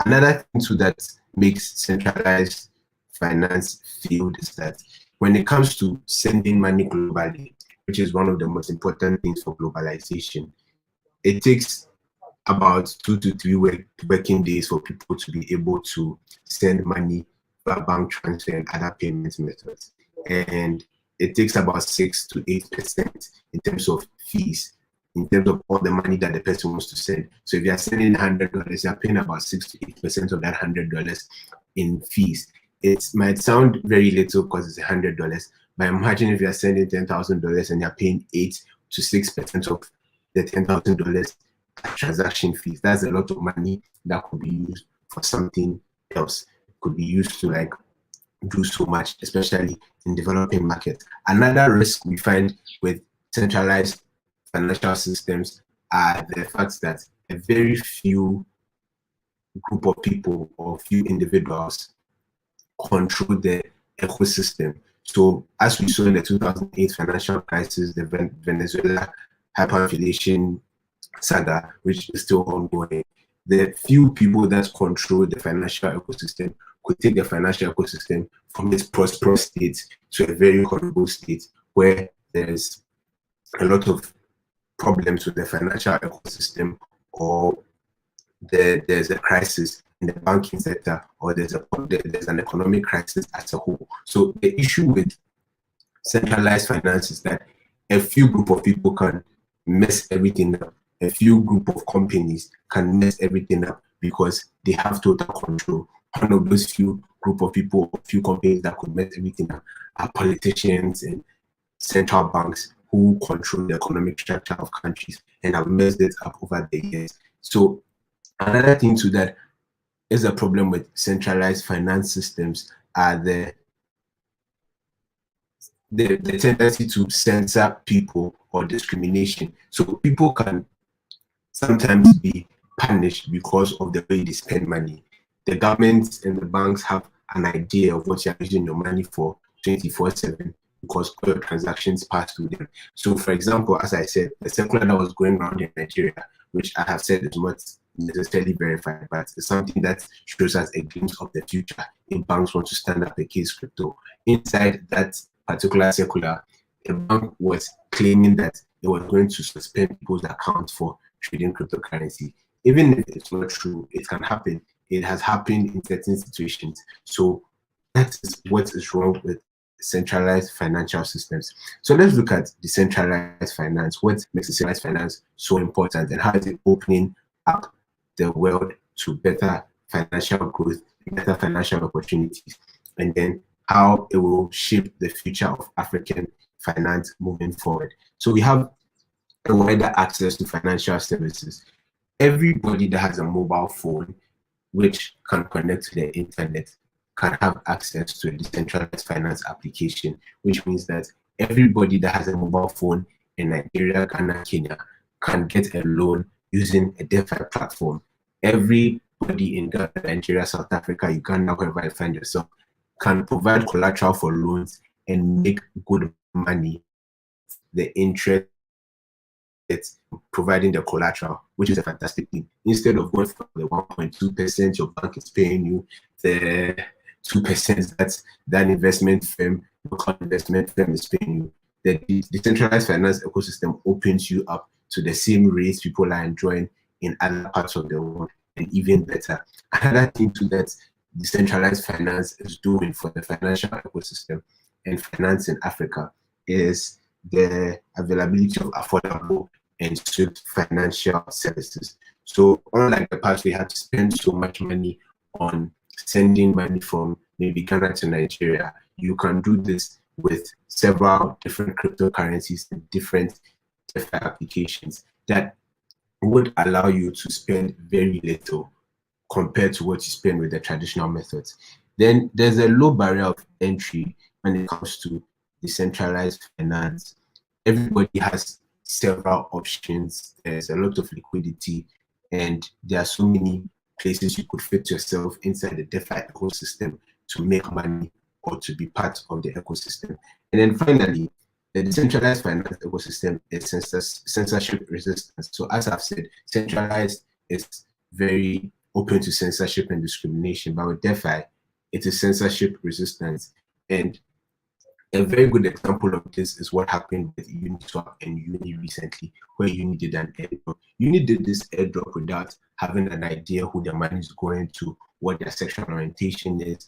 Another thing too that makes centralized finance field is that when it comes to sending money globally, which is one of the most important things for globalization, it takes about 2 to 3 working days for people to be able to send money via bank transfer and other payment methods. And it takes about 6 to 8% in terms of fees, in terms of all the money that the person wants to send. So if you're sending $100, you're paying about 6 to 8% of that $100 in fees. It might sound very little because it's $100, but imagine if you're sending $10,000 and you're paying 8 to 6% of the $10,000 transaction fees. That's a lot of money that could be used for something else. It could be used to like do so much, especially in developing markets. Another risk we find with centralized financial systems are the fact that a very few group of people or few individuals control the ecosystem. So as we saw in the 2008 financial crisis, the Venezuela hyperinflation saga, which is still ongoing, the few people that control the financial ecosystem could take the financial ecosystem from its prosperous state to a very horrible state where there's a lot of problems with the financial ecosystem, or there's a crisis in the banking sector, or there's an economic crisis as a whole. So the issue with centralized finance is that a few group of people can mess everything up. A few group of companies can mess everything up because they have total control. One of those few group of people, or few companies that could mess everything up are politicians and central banks who control the economic structure of countries and have messed it up over the years. So another thing to that is a problem with centralized finance systems are the tendency to censor people or discrimination. So people can sometimes be punished because of the way they spend money. The governments and the banks have an idea of what you're using your money for 24/7 because all your transactions pass through them. So, for example, as I said, the circular that was going around in Nigeria, which I have said is not necessarily verified, but it's something that shows us a glimpse of the future if banks want to stand up against crypto. Inside that particular circular, a bank was claiming that it was going to suspend people's accounts for trading cryptocurrency. Even if it's not true, it can happen. It has happened in certain situations. So that is what is wrong with centralized financial systems. So let's look at decentralized finance. What makes decentralized finance so important, and how is it opening up the world to better financial growth, better financial opportunities, and then how it will shape the future of African finance moving forward. So we have a wider access to financial services. Everybody that has a mobile phone which can connect to the internet can have access to a decentralized finance application, which means that everybody that has a mobile phone in Nigeria, Ghana, Kenya can get a loan using a DeFi platform. Everybody in Ghana, Nigeria, South Africa, Uganda, wherever you find yourself, can provide collateral for loans and make good money. The interest it's providing the collateral, which is a fantastic thing. Instead of going for the 1.2% your bank is paying you, the 2% that investment firm, local investment firm is paying you. The decentralized finance ecosystem opens you up to the same rates people are enjoying in other parts of the world, and even better. Another thing to that decentralized finance is doing for the financial ecosystem and finance in Africa is the availability of affordable and swift financial services. So unlike the past, we had to spend so much money on sending money from maybe Ghana to Nigeria. You can do this with several different cryptocurrencies and different DeFi applications that would allow you to spend very little compared to what you spend with the traditional methods. Then there's a low barrier of entry when it comes to decentralized finance. Everybody has several options. There's a lot of liquidity, and there are so many places you could fit yourself inside the DeFi ecosystem to make money or to be part of the ecosystem. And then finally, the decentralized finance ecosystem is censorship resistant. So as I've said, centralized is very open to censorship and discrimination, but with DeFi, it is censorship resistant. And a very good example of this is what happened with Uniswap and Uni recently, where Uni did an airdrop. Uni did this airdrop without having an idea who the money is going to, what their sexual orientation is,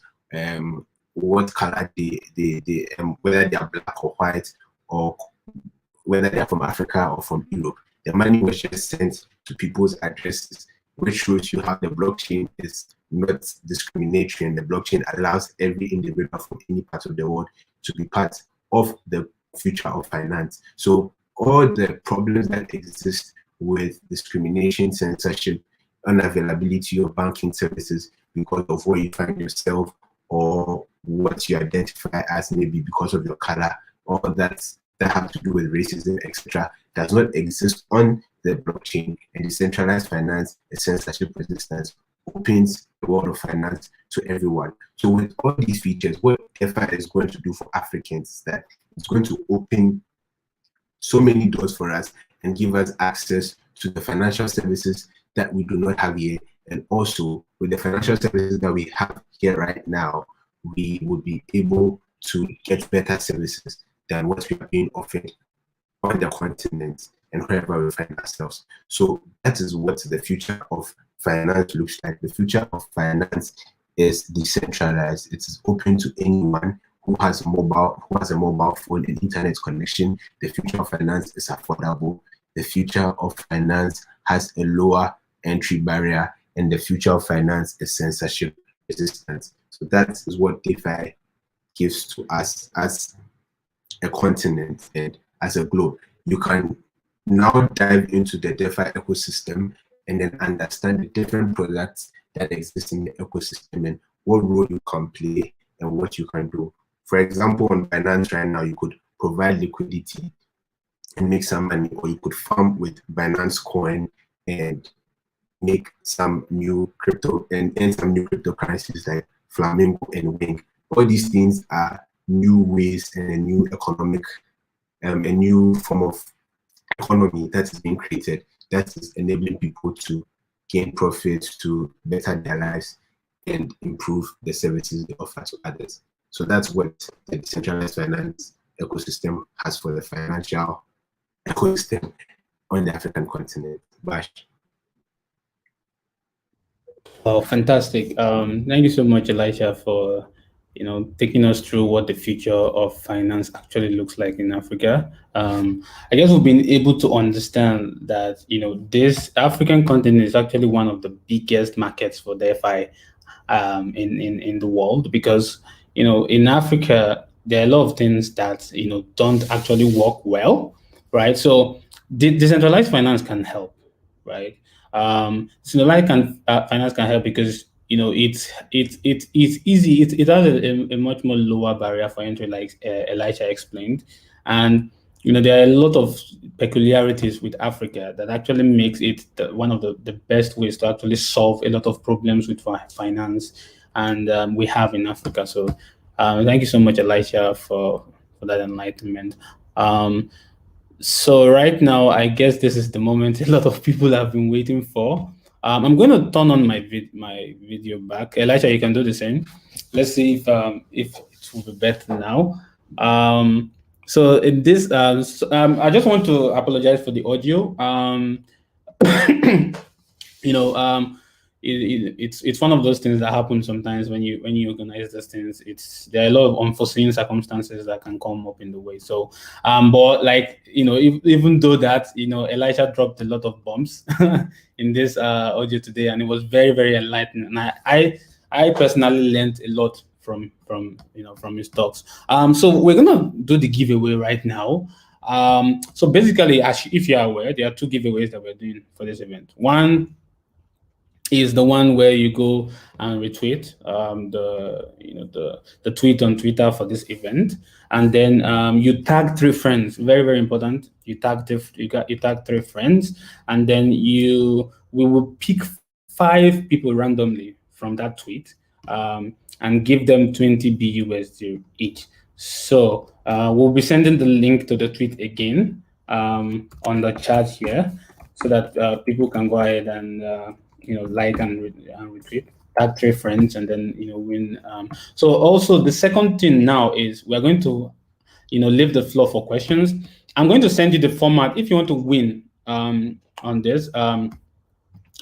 what color whether they are black or white, or whether they are from Africa or from Europe. The money was just sent to people's addresses, which shows you how the blockchain is not discriminatory, and the blockchain allows every individual from any part of the world to be part of the future of finance. So all the problems that exist with discrimination, censorship, unavailability of banking services because of where you find yourself or what you identify as, maybe because of your color, or that have to do with racism, etc., does not exist on the blockchain. And decentralized finance and censorship resistance opens the world of finance to everyone. So with all these features, what DeFi is going to do for Africans is that it's going to open so many doors for us and give us access to the financial services that we do not have here. And also with the financial services that we have here right now, we would be able to get better services than what we are being offered on the continent and wherever we find ourselves. So that is what the future of finance looks like. The future of finance is decentralized. It is open to anyone who has a mobile phone and internet connection. The future of finance is affordable. The future of finance has a lower entry barrier, and the future of finance is censorship resistant. So that is what DeFi gives to us as a continent and as a globe. You can now dive into the DeFi ecosystem and then understand the different products that exist in the ecosystem and what role you can play and what you can do. For example, on Binance right now, you could provide liquidity and make some money, or you could farm with Binance Coin and make some new crypto and some new cryptocurrencies like Flamingo and Wing. All these things are new ways and a new economic, a new form of economy that is being created that is enabling people to gain profit, to better their lives, and improve the services they offer to others. So that's what the decentralized finance ecosystem has for the financial ecosystem on the African continent. Bash. Oh, fantastic. Thank you so much, Elisha, for taking us through what the future of finance actually looks like in Africa. I guess we've been able to understand that this African continent is actually one of the biggest markets for DeFi in the world, because in Africa there are a lot of things that don't actually work well, right? So decentralized finance can help, right? Decentralized finance can help because it's easy. It has a much more lower barrier for entry, like Elisha explained, and there are a lot of peculiarities with Africa that actually makes it one of the best ways to actually solve a lot of problems with finance, and we have in Africa. So thank you so much, Elisha, for that enlightenment. So right now, I guess this is the moment a lot of people have been waiting for. I'm going to turn on my video back. Elisha, you can do the same. Let's see if it will be better now. So in this, I just want to apologize for the audio. It's one of those things that happen sometimes when you organize these things. There are a lot of unforeseen circumstances that can come up in the way. So but even though that Elisha dropped a lot of bombs in this audio today, and it was very, very enlightening, and I personally learned a lot from his talks. So we're gonna do the giveaway right now. So basically, if you are aware, there are two giveaways that we're doing for this event. One is the one where you go and retweet the tweet on Twitter for this event, and then you tag 3 friends. Very, very important. You tag 3 friends, and then we will pick 5 people randomly from that tweet, and give them 20 BUSD each. So we'll be sending the link to the tweet again on the chat here, so that people can go ahead and like and retweet, tag 3 friends, and then win. So also the second thing now is we're going to leave the floor for questions. I'm going to send you the format. If you want to win on this,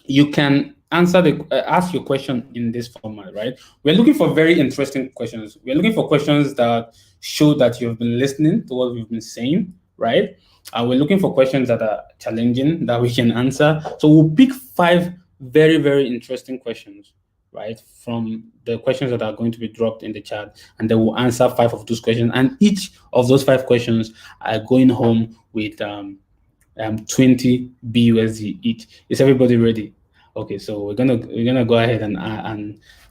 you can ask your question in this format, right? We're looking for very interesting questions. We're looking for questions that show that you've been listening to what we've been saying, right? We're looking for questions that are challenging that we can answer. So we'll pick 5 very, very interesting questions, right, from the questions that are going to be dropped in the chat, and then we'll answer 5 of those questions. And each of those 5 questions are going home with 20 BUSD each. Is everybody ready? Okay, so we're gonna go ahead and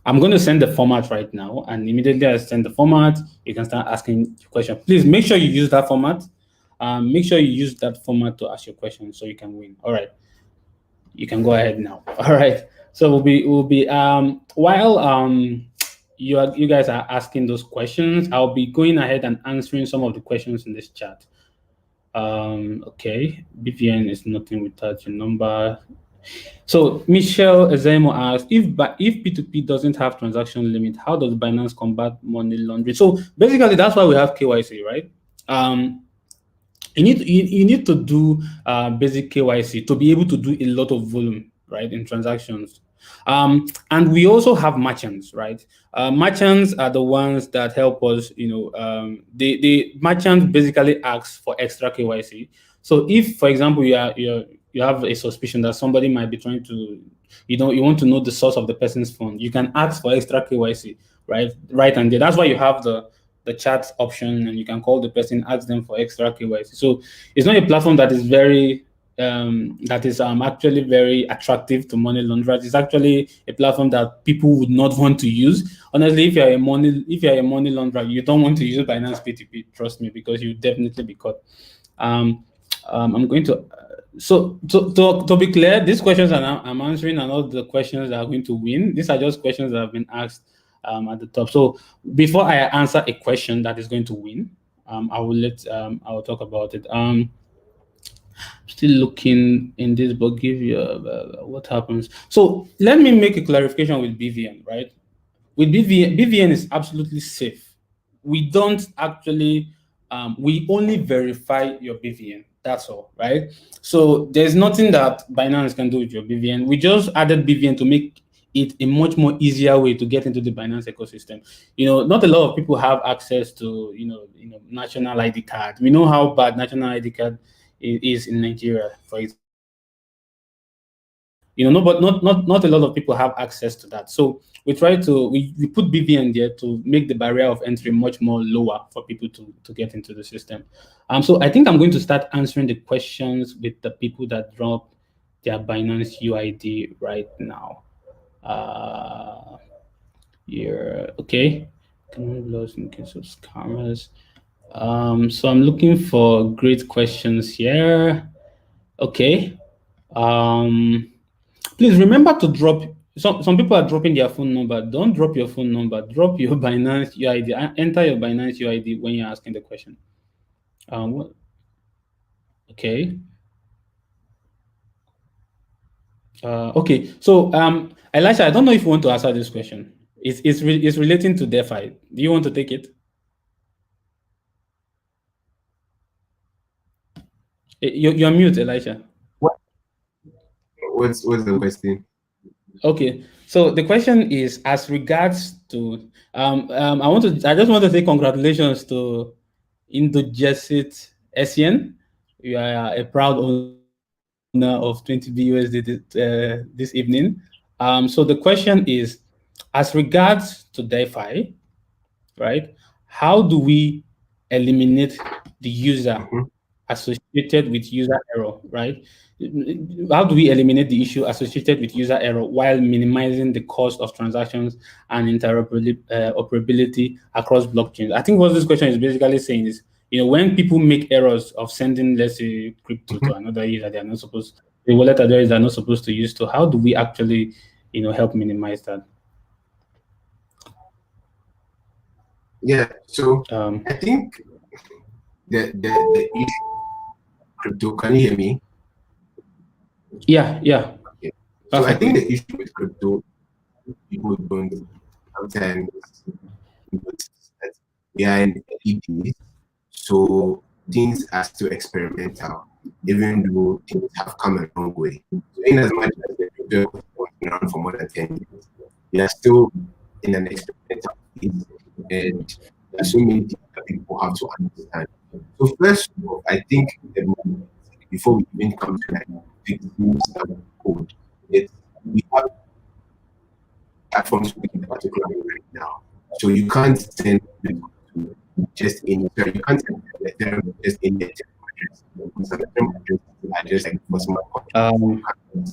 I'm going to send the format right now, and immediately I send the format, you can start asking your question. Please make sure you use that format. Make sure you use that format to ask your question so you can win. All right, you can go ahead now. All right. So we'll be while you guys are asking those questions, I'll be going ahead and answering some of the questions in this chat. Okay, BVN is nothing without your number. So Michelle Ezemo asks, if P2P doesn't have transaction limit, how does Binance combat money laundering? So basically, that's why we have KYC, right? You need to do basic KYC to be able to do a lot of volume, right, in transactions. And we also have merchants, right? Merchants are the ones that help us. The merchants basically ask for extra KYC. So if, for example, you have a suspicion that somebody might be trying to, you want to know the source of the person's fund, you can ask for extra KYC, right? Right, and that's why you have the chat option, and you can call the person, ask them for extra KYC. So it's not a platform that is very actually very attractive to money launderers. It's actually a platform that people would not want to use. Honestly, if you're a money launderer, you don't want to use Binance P2P. Trust me, because you definitely be caught. I'm going to. So to be clear, these questions I'm answering are not the questions that are going to win. These are just questions that have been asked at the top. So before I answer a question that is going to win, I will talk about it. Still looking in this, but give you what happens. So let me make a clarification with BVN, right? With BVN is absolutely safe. We don't actually, we only verify your BVN. That's all, right? So there's nothing that Binance can do with your BVN. We just added BVN to make it a much more easier way to get into the Binance ecosystem. Not a lot of people have access to, national ID card. We know how bad national ID card is in Nigeria, for example. But not a lot of people have access to that. So we try to we put BVN there to make the barrier of entry much more lower for people to get into the system. So I think I'm going to start answering the questions with the people that drop their Binance UID right now. Here, okay. Lost in case of scammers. So I'm looking for great questions here. Okay. Please remember to drop. Some people are dropping their phone number. Don't drop your phone number. Drop your Binance UID. Enter your Binance UID when you're asking the question. Okay. Okay. So, Elisha, I don't know if you want to answer this question. It's relating to DeFi. Do you want to take it? You're mute, Elisha. What's the question? Okay, so the question is as regards to I just want to say congratulations to Indojesit Essien. You are a proud owner of 20 BUSD this evening. So the question is, as regards to DeFi, right? How do we eliminate the user associated with user error, right? How do we eliminate the issue associated with user error while minimizing the cost of transactions and interoperability across blockchains? I think what this question is basically saying is, when people make errors of sending, let's say, crypto to another user they're not supposed, the wallet address they're not supposed to use, to how do we actually, help minimize that? Yeah, so I think the issue crypto. Can you hear me? Yeah. Okay. So I think the issue with crypto, people don't sometimes notice that we are in early days, so things are still experimental, even though things have come a long way. So in as much as the crypto has been around for more than 10 years, we are still in an experimental phase, and there are so many things that people have to understand. So first of all, I think before we even come to like fix stuff code, we have platforms working particularly right now. So you can't send to just any, sorry, you can't send Ethereum just any Ethereum address. Because Ethereum address like for smart contracts.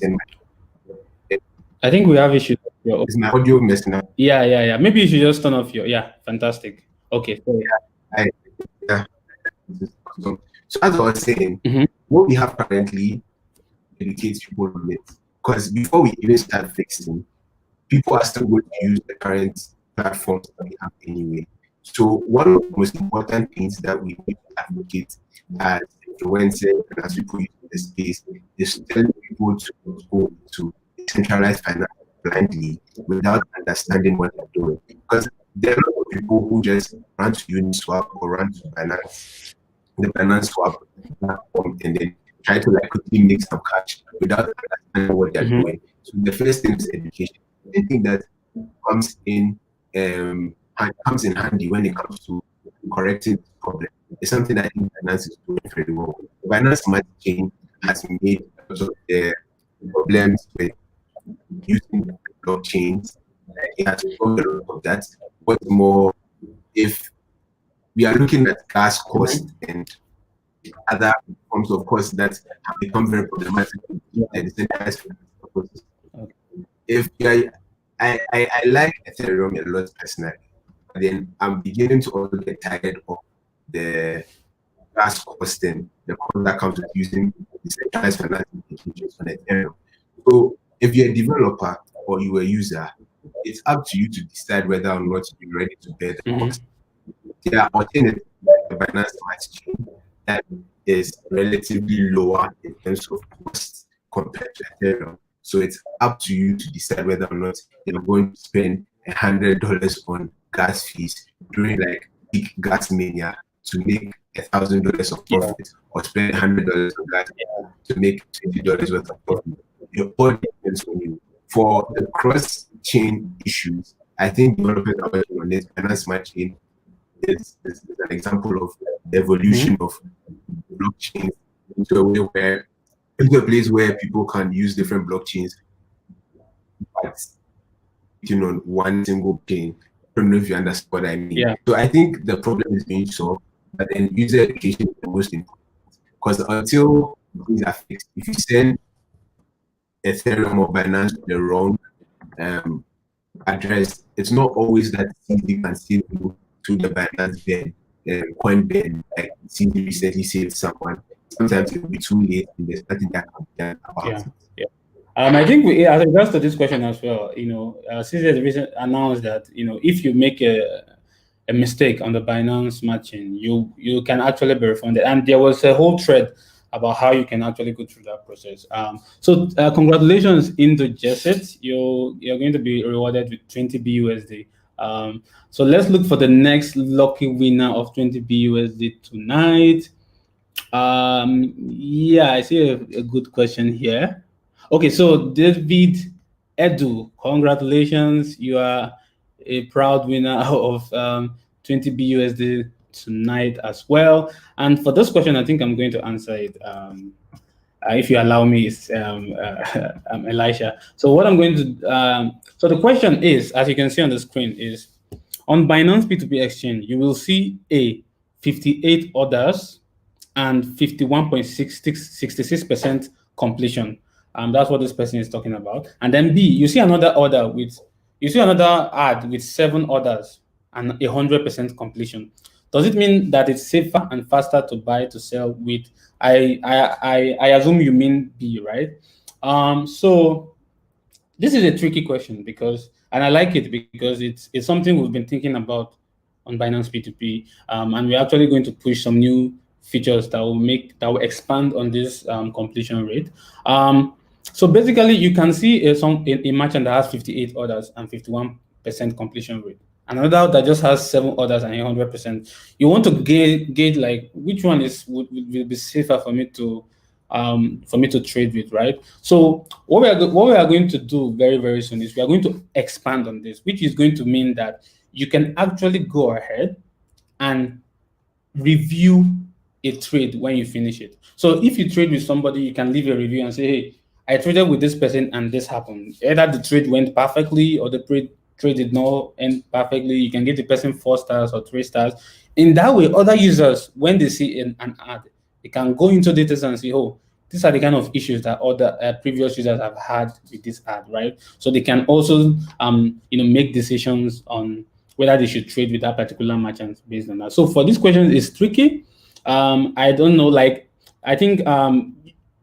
I think we have issues. Is my audio messing up? Yeah. Maybe you should just turn off your. Yeah, fantastic. Okay. So, so as I was saying, what we have currently educates people on it. Because before we even start fixing, people are still going to use the current platforms that we have anyway. So one of the most important things that we need to advocate as influencers and as people using this space is telling people to go to decentralized finance blindly without understanding what they're doing. Because there are a lot of people who just run to Uniswap or run to Binance, the Binance Swap platform, and then try to like quickly make some cash without understanding what they're doing. So the first thing is education. I think that comes in handy when it comes to correcting this problem. It's something that I think Binance is doing very well. Binance Smart Chain has made a lot of the problems with using blockchains. It has solved a lot of that. What's more, if we are looking at gas cost and other forms of costs that have become very problematic in the decentralized finance, if I like Ethereum a lot personally, but then I'm beginning to also get tired of the gas cost and the cost that comes with using decentralized finance applications on Ethereum. So if you're a developer or you're a user, it's up to you to decide whether or not you're ready to bear the cost. There are alternatives like the Binance Smart Chain that is relatively lower in terms of costs compared to Ethereum. So it's up to you to decide whether or not you're going to spend $100 on gas fees during like big gas mania to make $1,000 of profit, or spend $100 on gas to make $20 worth of profit. It all depends on you. For the cross-chain issues, I think developers are working on it. Binance Smart Chain is an example of the evolution of blockchains into a place where people can use different blockchains, but on one single chain. I don't know if you understand what I mean. Yeah. So I think the problem is being solved, but then user education is the most important. Because until things are fixed, if you send Ethereum or Binance to the wrong address, it's not always that easy you can see to the Binance bed, Coinbase, like CZ recently saved someone. Sometimes it will be too late and there's nothing that can be done about it. Yeah. I think as regards to this question as well, CZ has recently announced that, if you make a mistake on the Binance Smart Chain, you can actually be refunded. And there was a whole thread about how you can actually go through that process. So congratulations into Jesset. You're going to be rewarded with 20 BUSD. So let's look for the next lucky winner of 20 BUSD tonight. Yeah, I see a good question here. Okay, so David Edu, congratulations. You are a proud winner of 20 BUSD tonight as well. And for this question, I think I'm going to answer it. If you allow me, it's Elisha. So what I'm going to, so the question is, as you can see on the screen, is on Binance P2P exchange, you will see A, 58 orders and 51.66% completion. That's what this person is talking about. And then B, you see another ad with 7 orders and 100% completion. Does it mean that it's safer and faster to buy to sell with? I assume you mean B, right? So this is a tricky question and I like it because it's something we've been thinking about on Binance P2P, and we're actually going to push some new features that will expand on this completion rate. So basically, you can see a merchant that has 58 orders and 51% completion rate. Another that just has 7 orders and 100%. You want to gauge like which one will be safer for me to trade with, right? So what we are going to do very, very soon is we are going to expand on this, which is going to mean that you can actually go ahead and review a trade when you finish it. So if you trade with somebody, you can leave a review and say, hey, I traded with this person and this happened. Either the trade went perfectly or the trade did not end perfectly. You can give the person 4 stars or 3 stars. In that way, other users, when they see an ad, they can go into data and say, oh, these are the kind of issues that other previous users have had with this ad, right? So they can also make decisions on whether they should trade with that particular merchant based on that. So for this question, it's tricky. I don't know, I think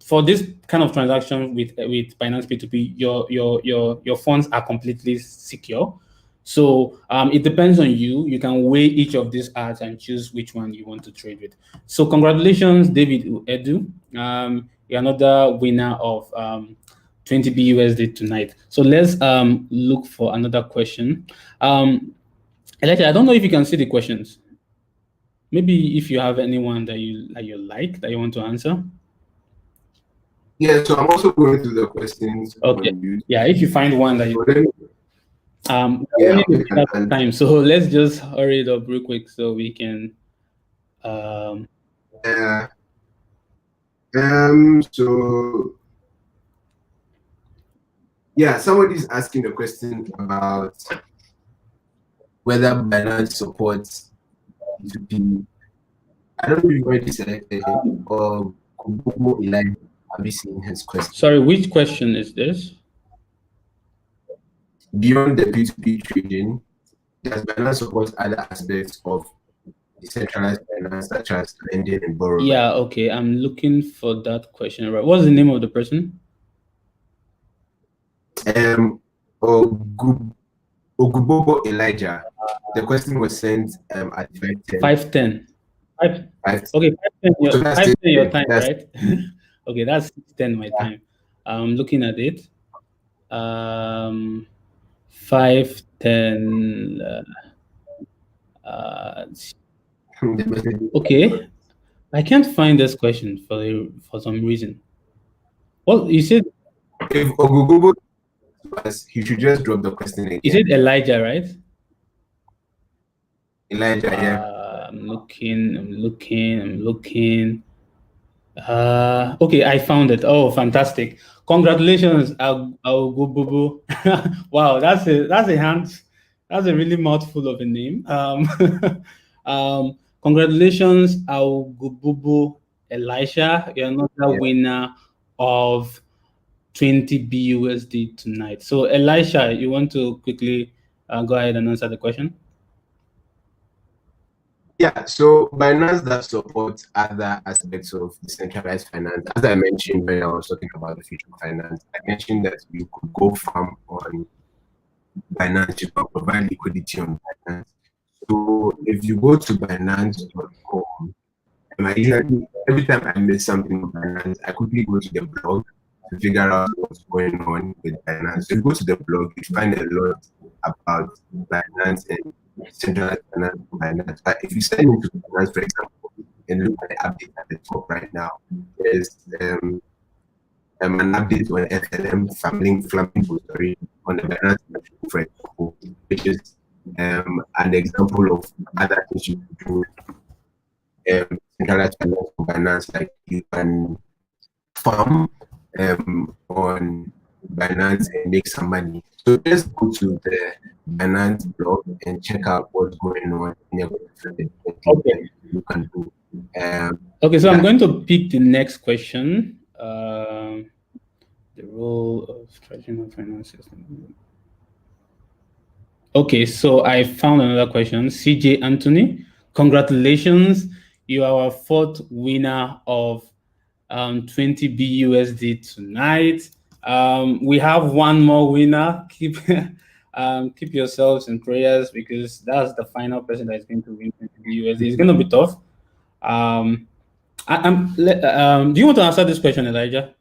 for this kind of transaction with Binance P2P, your funds are completely secure. So it depends on you. You can weigh each of these ads and choose which one you want to trade with. So congratulations, David Edu. You're another winner of 20 BUSD tonight. So let's look for another question. Elisha, I don't know if you can see the questions. Maybe if you have anyone that you like that you want to answer. Yeah, so I'm also going through the questions. Okay. Yeah, if you find one that you yeah, time, so let's just hurry it up real quick so we can so yeah, somebody's asking a question about whether Binance supports P2P. I don't know if you already selected him or Elijah. Have you seen his question? Sorry, which question is this? Beyond the P2P trading, does Binance support other aspects of decentralized finance such as lending and borrowing? Yeah, okay. I'm looking for that question. Right. What's the name of the person? Ogubobo Elijah. The question was sent at 5:10. 5:10. Okay, 5:10 your time, right? Okay, that's 6:10 my time. I'm looking at it. 5:10. Okay, I can't find this question for some reason. Well, you said if Ogubobo was, he should just drop the question again. You said Elijah, right? Elijah, yeah. I'm looking. Okay, I found it. Oh, fantastic! Congratulations, Agububu. Wow, that's a really mouthful of a name. Congratulations, Agububu Elisha. You're another winner of 20 BUSD tonight. So, Elisha, you want to quickly go ahead and answer the question? Yeah, so Binance does support other aspects of decentralized finance. As I mentioned when I was talking about the future of finance, I mentioned that you could go farm on Binance, you can provide liquidity on Binance. So if you go to Binance.com, every time I miss something on Binance, I quickly go to the blog to figure out what's going on with Binance. So you go to the blog, you find a lot about Binance and centralized finance on Binance. But if you sign into Binance, for example, and look at the update at the top right now, there's an update on FLM Flamingo story on the Binance, for example, which is an example of other things you can do. Centralized finance on Binance, like you can farm on Binance and make some money. So just go to the Binance blog and check out what's going on. Okay. You can do. Okay, so I'm going to pick the next question. The role of traditional finance system. Okay, so I found another question. CJ Anthony, congratulations. You are our fourth winner of 20 BUSD tonight. We have one more winner. Keep yourselves in prayers because that's the final person that is going to win 20 BUSD. It's going to be tough. Do you want to answer this question, Elisha?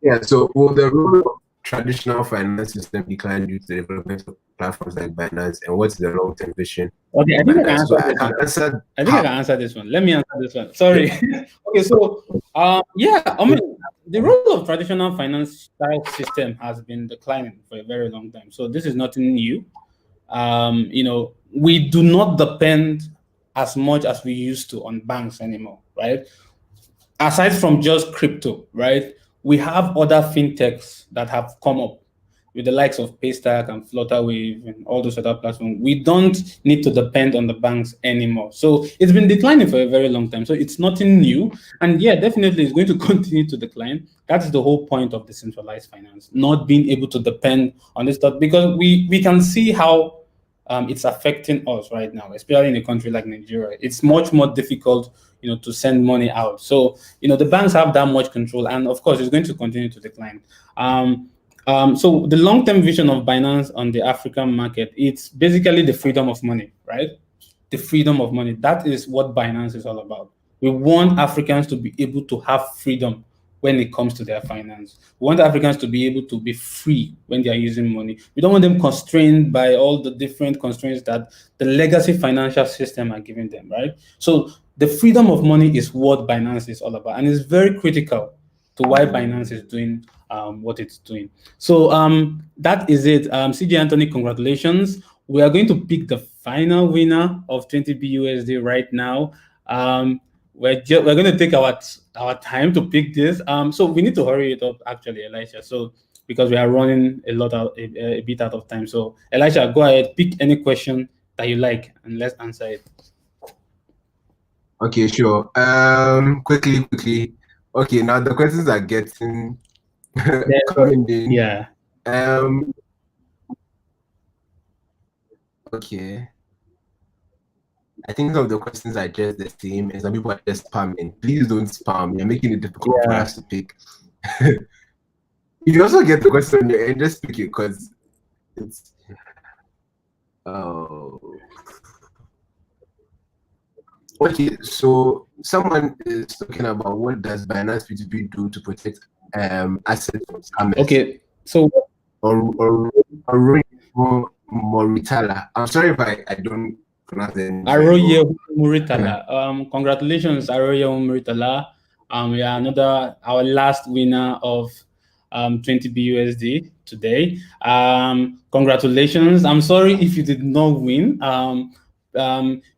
Yeah, so will the role of traditional finance system decline due to the development of platforms like Binance, and what's the long-term vision? Okay, I think I can answer this one. Let me answer this one. Sorry. Okay, so yeah, I mean, the role of traditional finance system has been declining for a very long time. So this is nothing new. You know, we do not depend as much as we used to on banks anymore, right? Aside from just crypto, right? We have other fintechs that have come up with the likes of Paystack and Flutterwave and all those other platforms. We don't need to depend on the banks anymore. So it's been declining for a very long time. So it's nothing new. And yeah, definitely it's going to continue to decline. That's the whole point of decentralized finance, not being able to depend on this stuff, because we can see how it's affecting us right now, especially in a country like Nigeria. It's much more difficult, to send money out. So, the banks have that much control, and of course, it's going to continue to decline. So the long-term vision of Binance on the African market, it's basically the freedom of money, right? The freedom of money. That is what Binance is all about. We want Africans to be able to have freedom when it comes to their finance. We want Africans to be able to be free when they are using money. We don't want them constrained by all the different constraints that the legacy financial system are giving them, right? So the freedom of money is what Binance is all about, and it's very critical to why Binance is doing what it's doing. So that is it. CJ Anthony, congratulations. We are going to pick the final winner of 20 BUSD right now. We're going to take our time to pick this. So we need to hurry it up, actually, Elisha. So because we are running a bit out of time. So Elisha, go ahead, pick any question that you like, and let's answer it. Okay, sure. Quickly. Okay, now the questions are getting coming in. Yeah. Okay. I think some of the questions are just the same, and some people are just spamming. Please don't spam. You're making it difficult for us to pick. If you also get the question on your end, just pick it because it's. Okay, so someone is talking about what does Binance P2P do to protect assets from scammers? Okay, so or Moritala. I'm sorry if I don't pronounce it. Aroye Muritala. Congratulations, Aroye Muritala. We are our last winner of 20 BUSD today. Congratulations. I'm sorry if you did not win.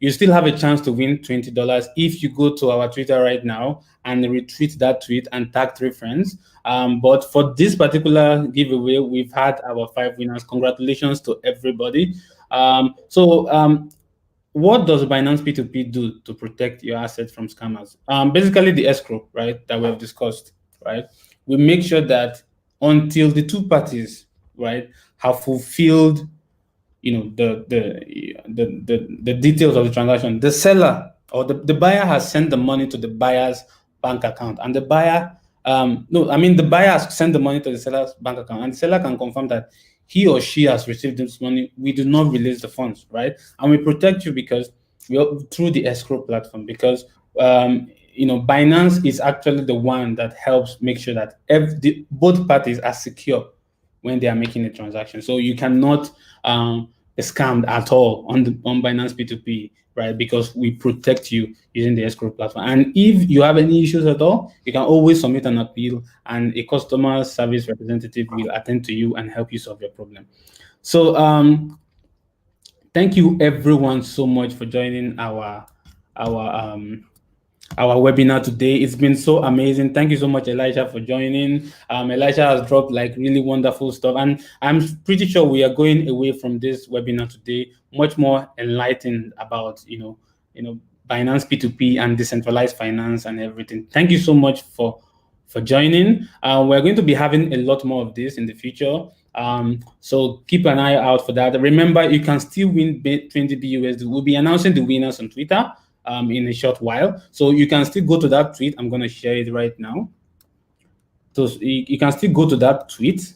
You still have a chance to win $20 if you go to our Twitter right now and retweet that tweet and tag 3 friends. But for this particular giveaway, we've had our 5 winners. Congratulations to everybody. What does Binance P2P do to protect your assets from scammers? Basically the escrow, right, that we have discussed, right? We make sure that until the 2 parties, right, have fulfilled the details of the transaction, the seller or the buyer has sent the money to the buyer's bank account, and the buyer the buyer has sent the money to the seller's bank account, and the seller can confirm that he or she has received this money. We do not release the funds, right? And we protect you because through the escrow platform, because Binance is actually the one that helps make sure that both parties are secure when they are making a transaction. So you cannot be scammed at all on Binance P2P, right? Because we protect you using the escrow platform. And if you have any issues at all, you can always submit an appeal, and a customer service representative will attend to you and help you solve your problem. So thank you everyone so much for joining our webinar today. It's been so amazing. Thank you so much, Elisha, for joining. Elisha has dropped like really wonderful stuff, and I'm pretty sure we are going away from this webinar today much more enlightened about Binance P2P and decentralized finance and everything. Thank you so much for joining. We're going to be having a lot more of this in the future. So keep an eye out for that. Remember, you can still win 20 BUSD. We'll be announcing the winners on Twitter in a short while. So you can still go to that tweet. I'm going to share it right now. So you can still go to that tweet,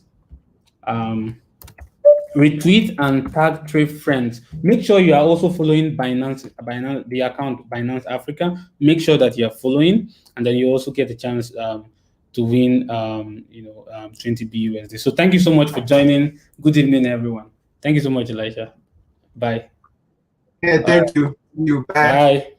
retweet and tag 3 friends. Make sure you are also following Binance, the account Binance Africa. Make sure that you are following, and then you also get a chance to win 20 BUSD. So thank you so much for joining. Good evening, everyone. Thank you so much, Elisha. Bye. Yeah, thank you. Bye.